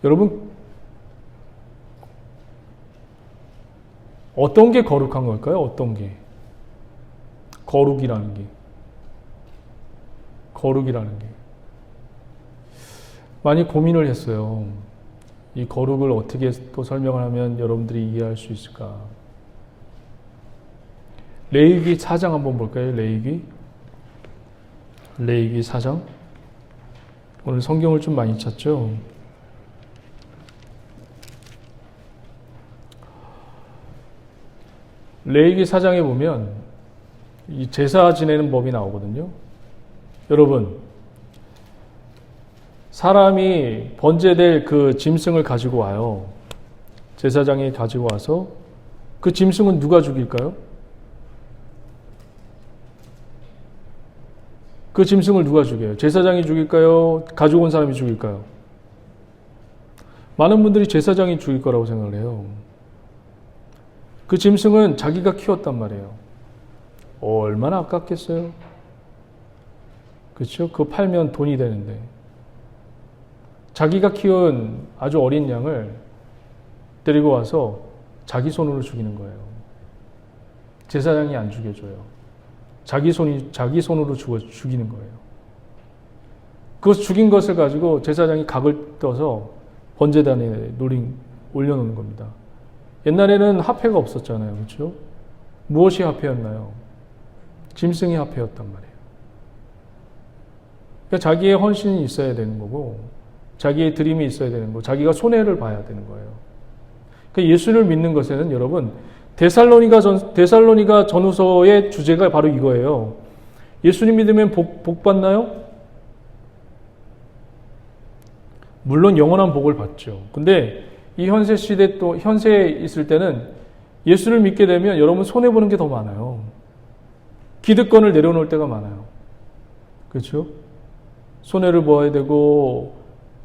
여러분, 어떤 게 거룩한 걸까요? 어떤 게? 거룩이라는 게. 많이 고민을 했어요. 이 거룩을 어떻게 또 설명을 하면 여러분들이 이해할 수 있을까? 레위기 4장 한번 볼까요? 레위기 4장. 오늘 성경을 좀 많이 찾죠? 레위기 4장에 보면 이 제사 지내는 법이 나오거든요. 여러분, 사람이 번제될 그 짐승을 가지고 와요. 제사장이 가지고 와서 그 짐승은 누가 죽일까요? 그 짐승을 누가 죽여요? 제사장이 죽일까요? 가지고 온 사람이 죽일까요? 많은 분들이 제사장이 죽일 거라고 생각을 해요. 그 짐승은 자기가 키웠단 말이에요. 얼마나 아깝겠어요? 그렇죠? 그거 팔면 돈이 되는데. 자기가 키운 아주 어린 양을 데리고 와서 자기 손으로 죽이는 거예요. 제사장이 안 죽여줘요. 자기 손으로 죽이는 거예요. 그 죽인 것을 가지고 제사장이 각을 떠서 번제단에 올려놓는 겁니다. 옛날에는 화폐가 없었잖아요. 그렇죠? 무엇이 화폐였나요? 짐승이 화폐였단 말이에요. 그러니까 자기의 헌신이 있어야 되는 거고 자기의 드림이 있어야 되는 거고 자기가 손해를 봐야 되는 거예요. 그러니까 예수를 믿는 것에는 여러분 데살로니가 전후서의 주제가 바로 이거예요. 예수님 믿으면 복 받나요? 물론 영원한 복을 받죠. 근데 이 현세 시대 또 현세에 있을 때는 예수를 믿게 되면 여러분 손해보는 게 더 많아요. 기득권을 내려놓을 때가 많아요. 그렇죠? 손해를 보아야 되고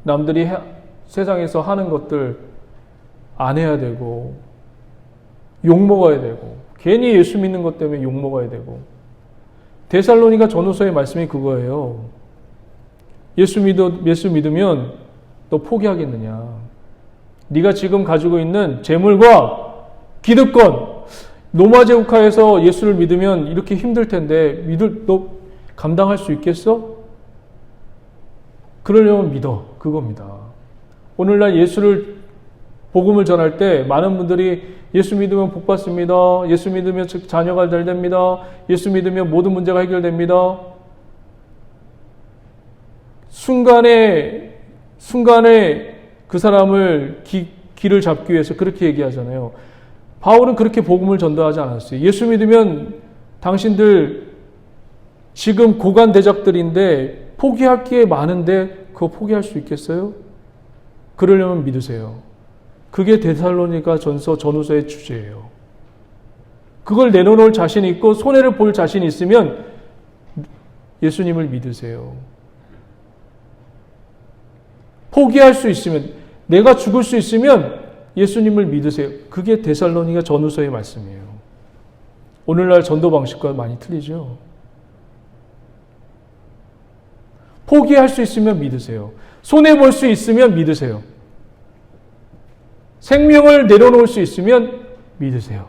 남들이 세상에서 하는 것들 안 해야 되고 욕먹어야 되고 괜히 예수 믿는 것 때문에 욕먹어야 되고 데살로니가 전후서의 말씀이 그거예요. 예수 믿으면 너 포기하겠느냐. 네가 지금 가지고 있는 재물과 기득권 로마 제국하에서 예수를 믿으면 이렇게 힘들 텐데 너 감당할 수 있겠어? 그러려면 믿어. 그겁니다. 오늘날 복음을 전할 때 많은 분들이 예수 믿으면 복 받습니다. 예수 믿으면 자녀가 잘 됩니다. 예수 믿으면 모든 문제가 해결됩니다. 순간에 그 사람을 길을 잡기 위해서 그렇게 얘기하잖아요. 바울은 그렇게 복음을 전도하지 않았어요. 예수 믿으면 당신들 지금 고관 대작들인데 포기할 게 많은데 그거 포기할 수 있겠어요? 그러려면 믿으세요. 그게 데살로니가 전후서의 주제예요. 그걸 내려놓을 자신이 있고 손해를 볼 자신이 있으면 예수님을 믿으세요. 포기할 수 있으면 내가 죽을 수 있으면 예수님을 믿으세요. 그게 데살로니가 전후서의 말씀이에요. 오늘날 전도 방식과 많이 틀리죠. 포기할 수 있으면 믿으세요. 손해볼 수 있으면 믿으세요. 생명을 내려놓을 수 있으면 믿으세요.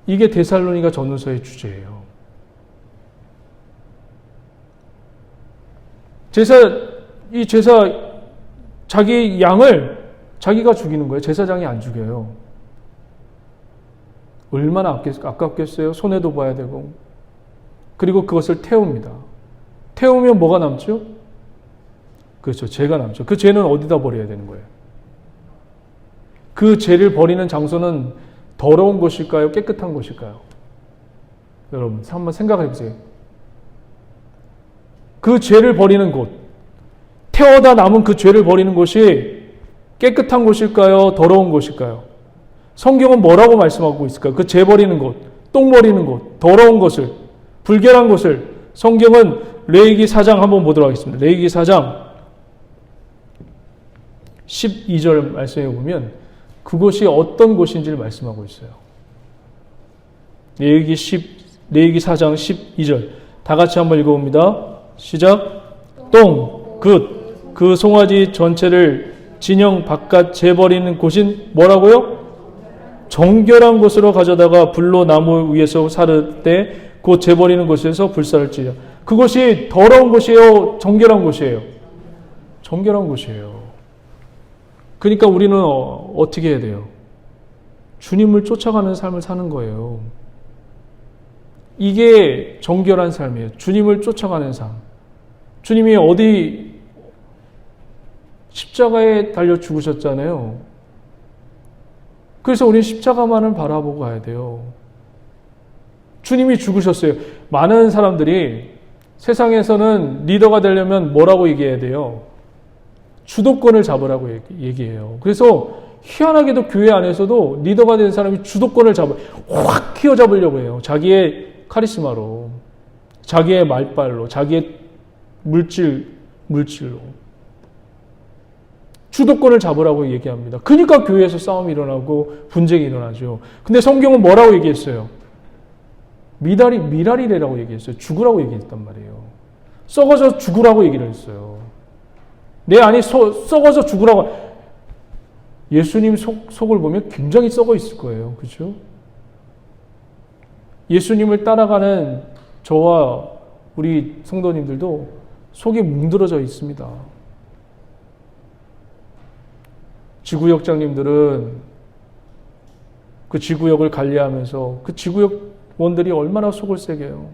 이게 데살로니가 전후서의 주제예요. 이 제사 자기 양을 자기가 죽이는 거예요. 제사장이 안 죽여요. 얼마나 아깝겠어요. 손해도 봐야 되고. 그리고 그것을 태웁니다. 태우면 뭐가 남죠? 그렇죠. 죄가 남죠. 그 죄는 어디다 버려야 되는 거예요? 그 죄를 버리는 장소는 더러운 곳일까요? 깨끗한 곳일까요? 여러분 한번 생각해 보세요. 그 죄를 버리는 곳, 태워다 남은 그 죄를 버리는 곳이 깨끗한 곳일까요? 더러운 곳일까요? 성경은 뭐라고 말씀하고 있을까요? 그 죄 버리는 곳, 똥 버리는 곳, 더러운 것을, 불결한 곳을 성경은 레위기 4장 한번 보도록 하겠습니다. 레위기 4장 12절 말씀해 보면 그곳이 어떤 곳인지를 말씀하고 있어요. 레위기 4장 12절 다 같이 한번 읽어봅니다. 시작. 똥, 그 송아지 전체를 진영 바깥 재버리는 곳인 뭐라고요? 정결한 곳으로 가져다가 불로 나무 위에서 사를 때 곧 재버리는 곳에서 불사를지려. 그곳이 더러운 곳이에요? 정결한 곳이에요? 정결한 곳이에요. 그러니까 우리는 어떻게 해야 돼요? 주님을 쫓아가는 삶을 사는 거예요. 이게 정결한 삶이에요. 주님을 쫓아가는 삶. 주님이 어디 십자가에 달려 죽으셨잖아요. 그래서 우리는 십자가만을 바라보고 가야 돼요. 주님이 죽으셨어요. 많은 사람들이 세상에서는 리더가 되려면 뭐라고 얘기해야 돼요? 주도권을 잡으라고 얘기해요. 그래서 희한하게도 교회 안에서도 리더가 된 사람이 주도권을 확 휘어잡으려고 해요. 자기의 카리스마로, 자기의 말발로, 자기의 물질로. 주도권을 잡으라고 얘기합니다. 그러니까 교회에서 싸움이 일어나고 분쟁이 일어나죠. 근데 성경은 뭐라고 얘기했어요? 미라리래라고 얘기했어요. 죽으라고 얘기했단 말이에요. 썩어서 죽으라고 얘기를 했어요. 내 안이 썩어서 죽으라고. 예수님 속을 보면 굉장히 썩어 있을 거예요. 그렇죠? 예수님을 따라가는 저와 우리 성도님들도 속이 뭉들어져 있습니다. 지구역장님들은 그 지구역을 관리하면서 그 지구역원들이 얼마나 속을 새겨요.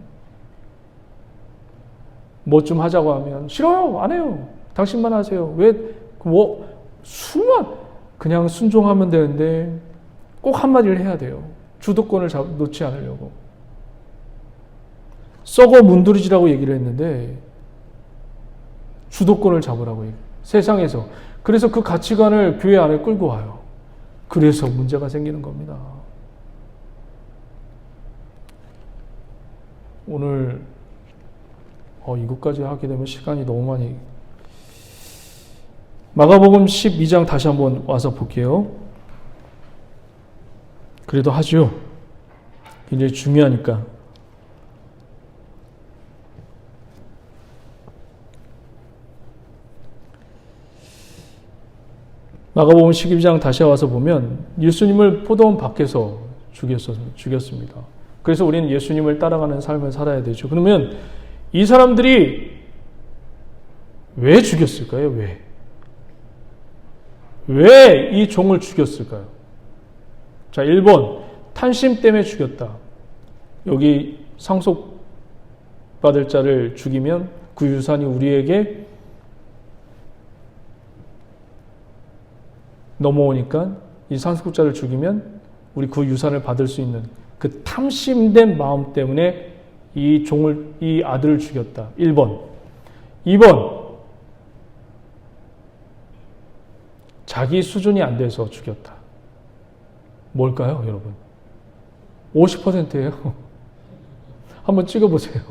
뭐 좀 하자고 하면 싫어요. 안 해요. 당신만 하세요. 왜 그냥 순종하면 되는데 꼭 한마디를 해야 돼요. 주도권을 놓지 않으려고. 썩어 문드러지라고 얘기를 했는데 주도권을 잡으라고 얘기해요. 세상에서. 그래서 그 가치관을 교회 안에 끌고 와요. 그래서 문제가 생기는 겁니다. 오늘 이것까지 하게 되면 시간이 너무 많이. 마가복음 12장 다시 한번 와서 볼게요. 그래도 하죠. 굉장히 중요하니까. 마가복음 12장 다시 와서 보면 예수님을 포도원 밖에서 죽였습니다. 그래서 우리는 예수님을 따라가는 삶을 살아야 되죠. 그러면 이 사람들이 왜 죽였을까요? 왜 이 종을 죽였을까요? 자, 1번 탄심 때문에 죽였다. 여기 상속받을 자를 죽이면 그 유산이 우리에게 넘어오니까 이 상속자를 죽이면 우리 그 유산을 받을 수 있는 그 탐심된 마음 때문에 이 아들을 죽였다. 1번. 2번. 자기 수준이 안 돼서 죽였다. 뭘까요, 여러분? 50%예요. 한번 찍어보세요.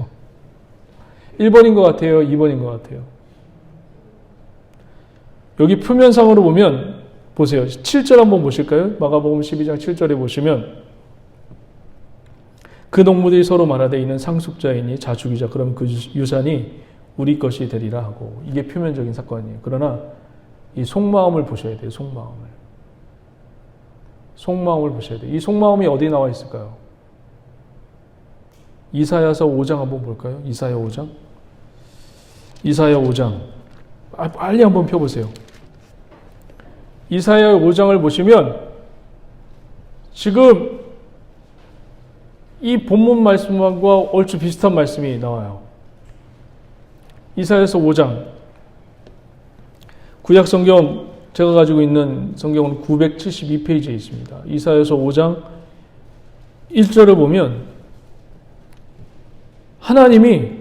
1번인 것 같아요? 2번인 것 같아요? 여기 표면상으로 보면 보세요. 7절 한번 보실까요? 마가복음 12장 7절에 보시면 그 농부들이 서로 말하되 이는 상속자이니 자축이자 그럼 그 유산이 우리 것이 되리라 하고, 이게 표면적인 사건이에요. 그러나 이 속마음을 보셔야 돼요. 속마음을 보셔야 돼요. 이 속마음이 어디 나와 있을까요? 이사야서 5장 한번 볼까요? 이사야 5장. 빨리 한번 펴보세요. 이사야 5장을 보시면 지금 이 본문 말씀과 얼추 비슷한 말씀이 나와요. 이사야서 5장. 구약 성경, 제가 가지고 있는 성경은 972페이지에 있습니다. 이사야서 5장 1절을 보면 하나님이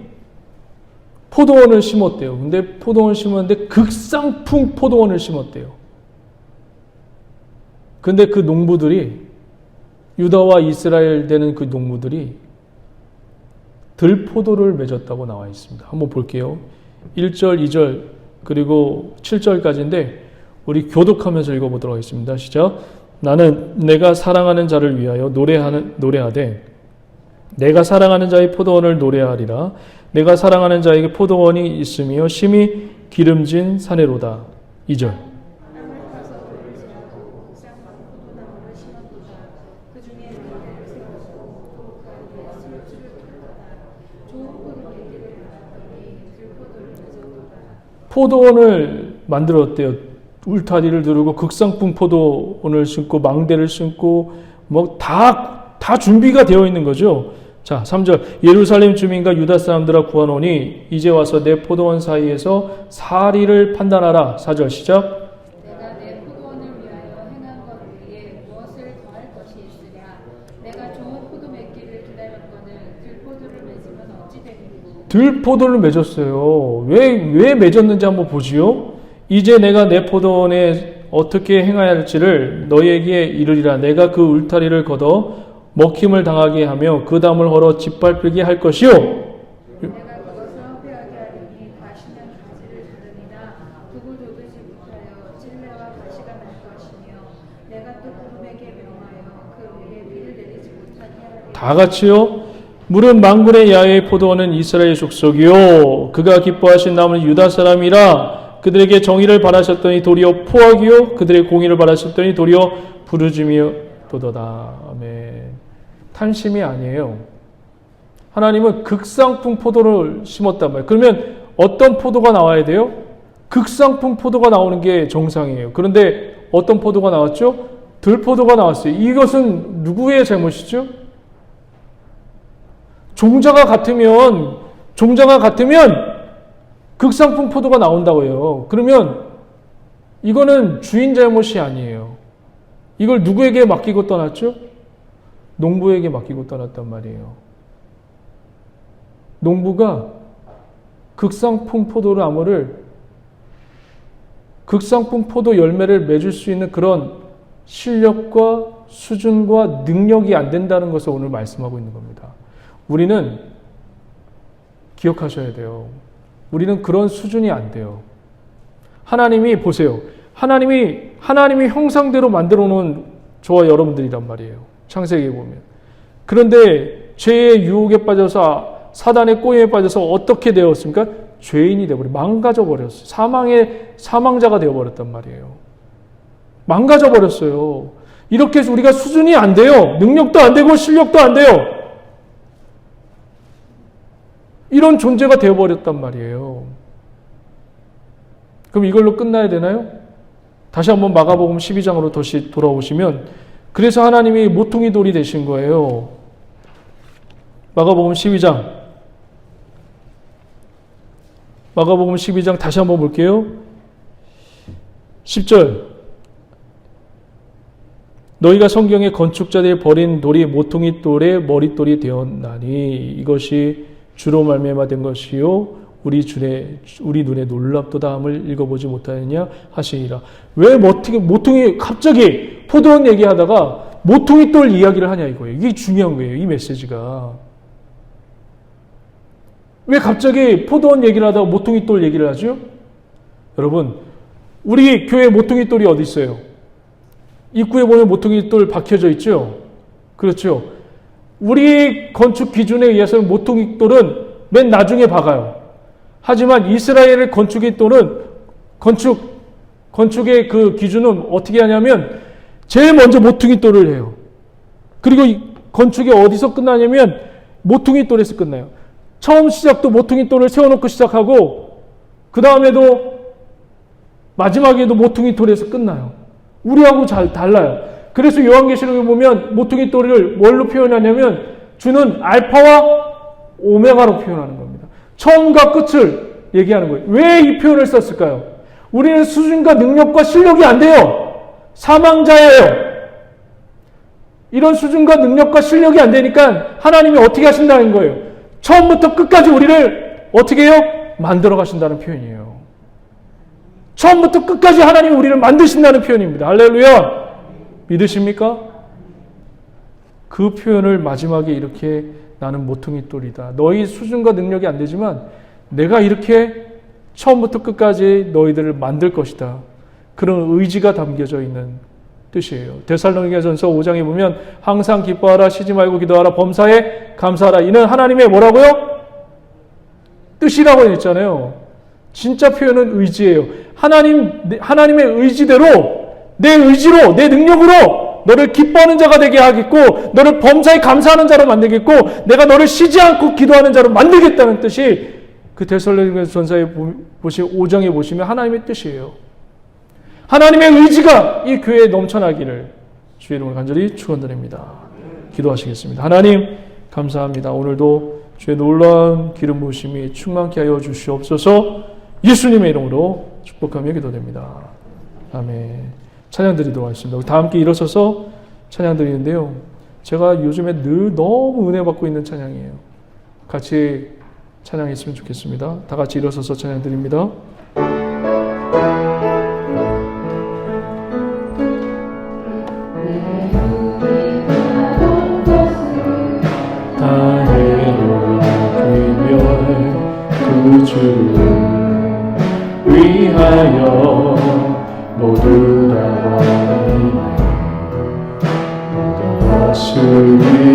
포도원을 심었대요. 근데 포도원을 심었는데 극상품 포도원을 심었대요. 근데 그 농부들이, 유다와 이스라엘 되는 그 농부들이 들포도를 맺었다고 나와 있습니다. 한번 볼게요. 1절, 2절, 그리고 7절까지인데 우리 교독하면서 읽어보도록 하겠습니다. 시작. 나는 내가 사랑하는 자를 위하여 노래하되 내가 사랑하는 자의 포도원을 노래하리라. 내가 사랑하는 자에게 포도원이 있으며 심히 기름진 사내로다. 2절. 포도원을 만들었대요. 울타리를 두르고 극상품 포도원을 심고 망대를 심고 뭐 다 준비가 되어 있는 거죠. 자, 3절. 예루살렘 주민과 유다 사람들아 구하노니 이제 와서 내 포도원 사이에서 사리를 판단하라. 4절 시작. 내가 내 포도원을 위하여 행한 것 위에 무엇을 더할 것이 있으랴. 내가 좋은 포도 맺기를 기다렸거늘 들포도를 맺으면 어찌 되리고. 들포도를 맺었어요. 왜 맺었는지 한번 보지요. 이제 내가 내 포도원에 어떻게 행해야 할지를 너희에게 이르리라. 내가 그 울타리를 걷어 먹힘을 당하게 하며 그 담을 헐어 짓밟히게 할 것이요. 내가 그것을 허비하게 하리니 가시는 가지를 두르니라. 북을 돋우지 못하여 찔레와 가시가 날 것이며 내가 또 구름에게 명하여 그 위에 비를 내리지 못하게 하리라. 다 같이요. 물은 만군의 야외의 포도원은 이스라엘 족속이요 그가 기뻐하신 남은 유다 사람이라. 그들에게 정의를 바라셨더니 도리어 포악이요 그들의 공의를 바라셨더니 도리어 부르짖으며 도도다. 아멘. 탄심이 아니에요. 하나님은 극상품 포도를 심었단 말이에요. 그러면 어떤 포도가 나와야 돼요? 극상품 포도가 나오는 게 정상이에요. 그런데 어떤 포도가 나왔죠? 들포도가 나왔어요. 이것은 누구의 잘못이죠? 종자가 같으면 극상품 포도가 나온다고 해요. 그러면 이거는 주인 잘못이 아니에요. 이걸 누구에게 맡기고 떠났죠? 농부에게 맡기고 떠났단 말이에요. 농부가 극상품 포도 열매를 맺을 수 있는 그런 실력과 수준과 능력이 안 된다는 것을 오늘 말씀하고 있는 겁니다. 우리는 기억하셔야 돼요. 우리는 그런 수준이 안 돼요. 하나님이 보세요. 하나님이 형상대로 만들어 놓은 저와 여러분들이란 말이에요. 창세기에 보면. 그런데 죄의 유혹에 빠져서 사단의 꼬임에 빠져서 어떻게 되었습니까? 죄인이 되어버려 망가져 버렸어요. 사망자가 되어버렸단 말이에요. 망가져 버렸어요. 이렇게 해서 우리가 수준이 안 돼요. 능력도 안 되고 실력도 안 돼요. 이런 존재가 되어버렸단 말이에요. 그럼 이걸로 끝나야 되나요? 다시 한번 마가복음 12장으로 다시 돌아오시면 그래서 하나님이 모퉁이 돌이 되신 거예요. 마가복음 12장 다시 한번 볼게요. 10절. 너희가 성경에 건축자들이 버린 돌이 모퉁이 돌의 머릿돌이 되었나니 이것이 주로 말미암아 된 것이요 우리 눈에 놀랍도다 함을 읽어보지 못하느냐 하시니라. 왜 모퉁이 갑자기 포도원 얘기하다가 모퉁이 돌 이야기를 하냐 이거예요. 이게 중요한 거예요. 이 메시지가. 왜 갑자기 포도원 얘기를 하다가 모퉁이 돌 얘기를 하죠? 여러분, 우리 교회 모퉁이 돌이 어디 있어요? 입구에 보면 모퉁이 돌 박혀져 있죠. 그렇죠. 우리 건축 기준에 의해서는 모퉁이 돌은 맨 나중에 박아요. 하지만 이스라엘의 건축의 돌은 건축의 그 기준은 어떻게 하냐면 제일 먼저 모퉁이 돌을 해요. 그리고 이 건축이 어디서 끝나냐면 모퉁이 돌에서 끝나요. 처음 시작도 모퉁이 돌을 세워놓고 시작하고 그 다음에도 마지막에도 모퉁이 돌에서 끝나요. 우리하고 잘 달라요. 그래서 요한계시록에 보면 모퉁이 돌을 뭘로 표현하냐면 주는 알파와 오메가로 표현하는 겁니다. 처음과 끝을 얘기하는 거예요. 왜 이 표현을 썼을까요? 우리는 수준과 능력과 실력이 안 돼요. 사망자예요. 이런 수준과 능력과 실력이 안 되니까 하나님이 어떻게 하신다는 거예요? 처음부터 끝까지 우리를 어떻게 해요? 만들어 가신다는 표현이에요. 처음부터 끝까지 하나님이 우리를 만드신다는 표현입니다. 할렐루야! 믿으십니까? 그 표현을 마지막에 이렇게 나는 모퉁이 돌이다. 너희 수준과 능력이 안 되지만 내가 이렇게 처음부터 끝까지 너희들을 만들 것이다. 그런 의지가 담겨져 있는 뜻이에요. 데살로니가전서 5장에 보면 항상 기뻐하라, 쉬지 말고 기도하라, 범사에 감사하라. 이는 하나님의 뭐라고요? 뜻이라고 했잖아요. 진짜 표현은 의지예요. 하나님의 의지대로, 내 의지로, 내 능력으로 너를 기뻐하는 자가 되게 하겠고, 너를 범사에 감사하는 자로 만들겠고, 내가 너를 쉬지 않고 기도하는 자로 만들겠다는 뜻이 그 데살로니가전서에 5장에 보시면 하나님의 뜻이에요. 하나님의 의지가 이 교회에 넘쳐나기를 주의 이름으로 간절히 축원드립니다. 기도하시겠습니다. 하나님 감사합니다. 오늘도 주의 놀라운 기름 부으심이 충만케 하여 주시옵소서. 예수님의 이름으로 축복하며 기도됩니다. 아멘. 찬양 드리도록 하겠습니다. 다 함께 일어서서 찬양 드리는데요. 제가 요즘에 늘 너무 은혜 받고 있는 찬양이에요. 같이 찬양했으면 좋겠습니다. 다 같이 일어서서 찬양 드립니다. 주를 위하여 모두 다 버리네. 모든 것을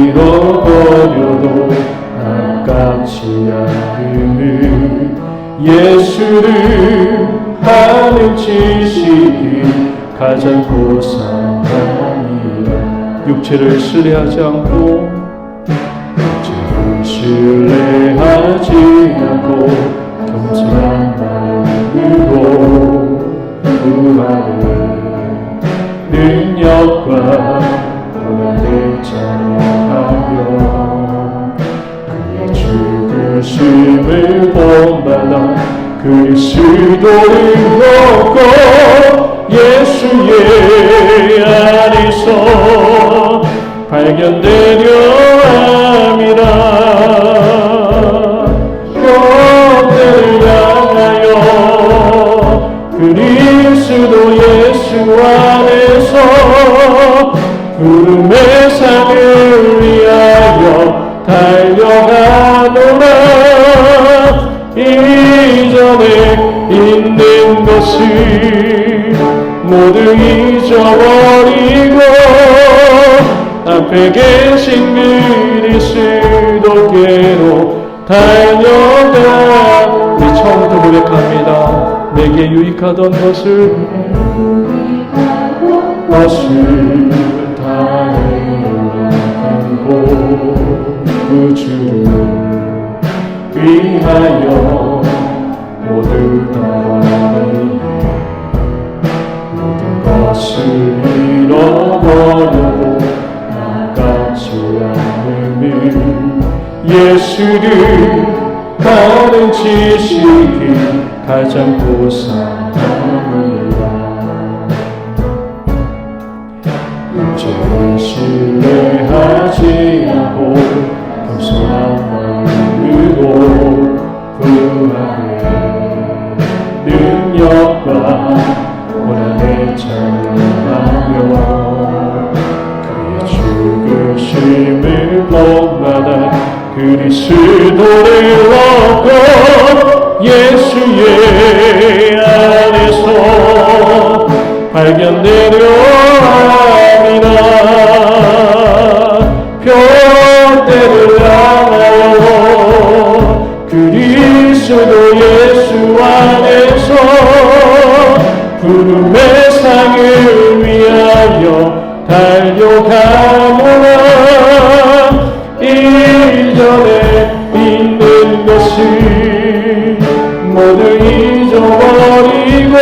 잃어버려도 아깝지 않음을 예수를 하는 지식이 가장 고상하니라. 육체를 신뢰하지 않고 신뢰하지 않고 겸손한 마음으로 구하는 능력과 고난을 찬양하며 그의 죽으심을 본받아 그리스도를 얻고 예수의 안에서 발견되려 함이라. 영혼을 향하여 그리스도 예수 안에서 구름의 상을 위하여 달려가노라. 이전에 있는 것을 모두 잊어버리고 앞에 계신 그리스도께로 달려가. 우리 처음부터 고백합니다. 내게 유익하던 것을 다해내고 그 주를 위하여 모두 다 모든 것을 잃어버려도 아깝지 않음을 예수를 아는 지식이 가장 고상함이라. 육체를 신뢰하지 않고 겸손한 마음으로 구하는 능력과 고난을 찬양하며 그의 죽으심을 본받아 그리스도를 얻고 예수의 안에서 발견되려 합니다. 표대를 향하여 그리스도 예수 안에서 부름의 상을 위하여 달려가노라. 이전에 있는 것을 모두 잊어버리고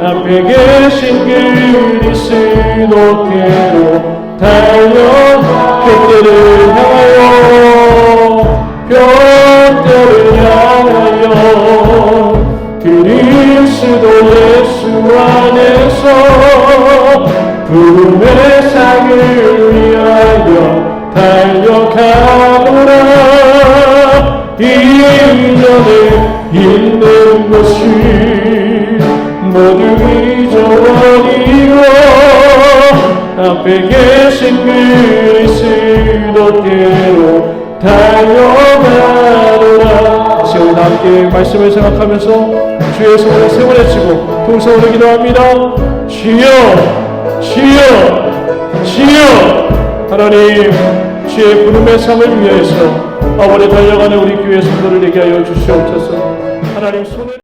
앞에 계신 그리스도께로 달려가. 표대를 향하여 표대를 향하여 그리스도 예수 안에서 부름의 상을 위하여 달려가노라. 이전에 있는 것을 모두 잊어버리고 앞에 계신 그리스도께로 달려가노라. 시온 함께 말씀을 생각하면서 주의 손을 세 번 외치고 동성으로 기도합니다. 주여 주여 주여. 하나님, 주의 부름의 삶을 위하여서 아버지 달려가는 우리 교회 성도를 되게 하여 주시옵소서. 하나님 손을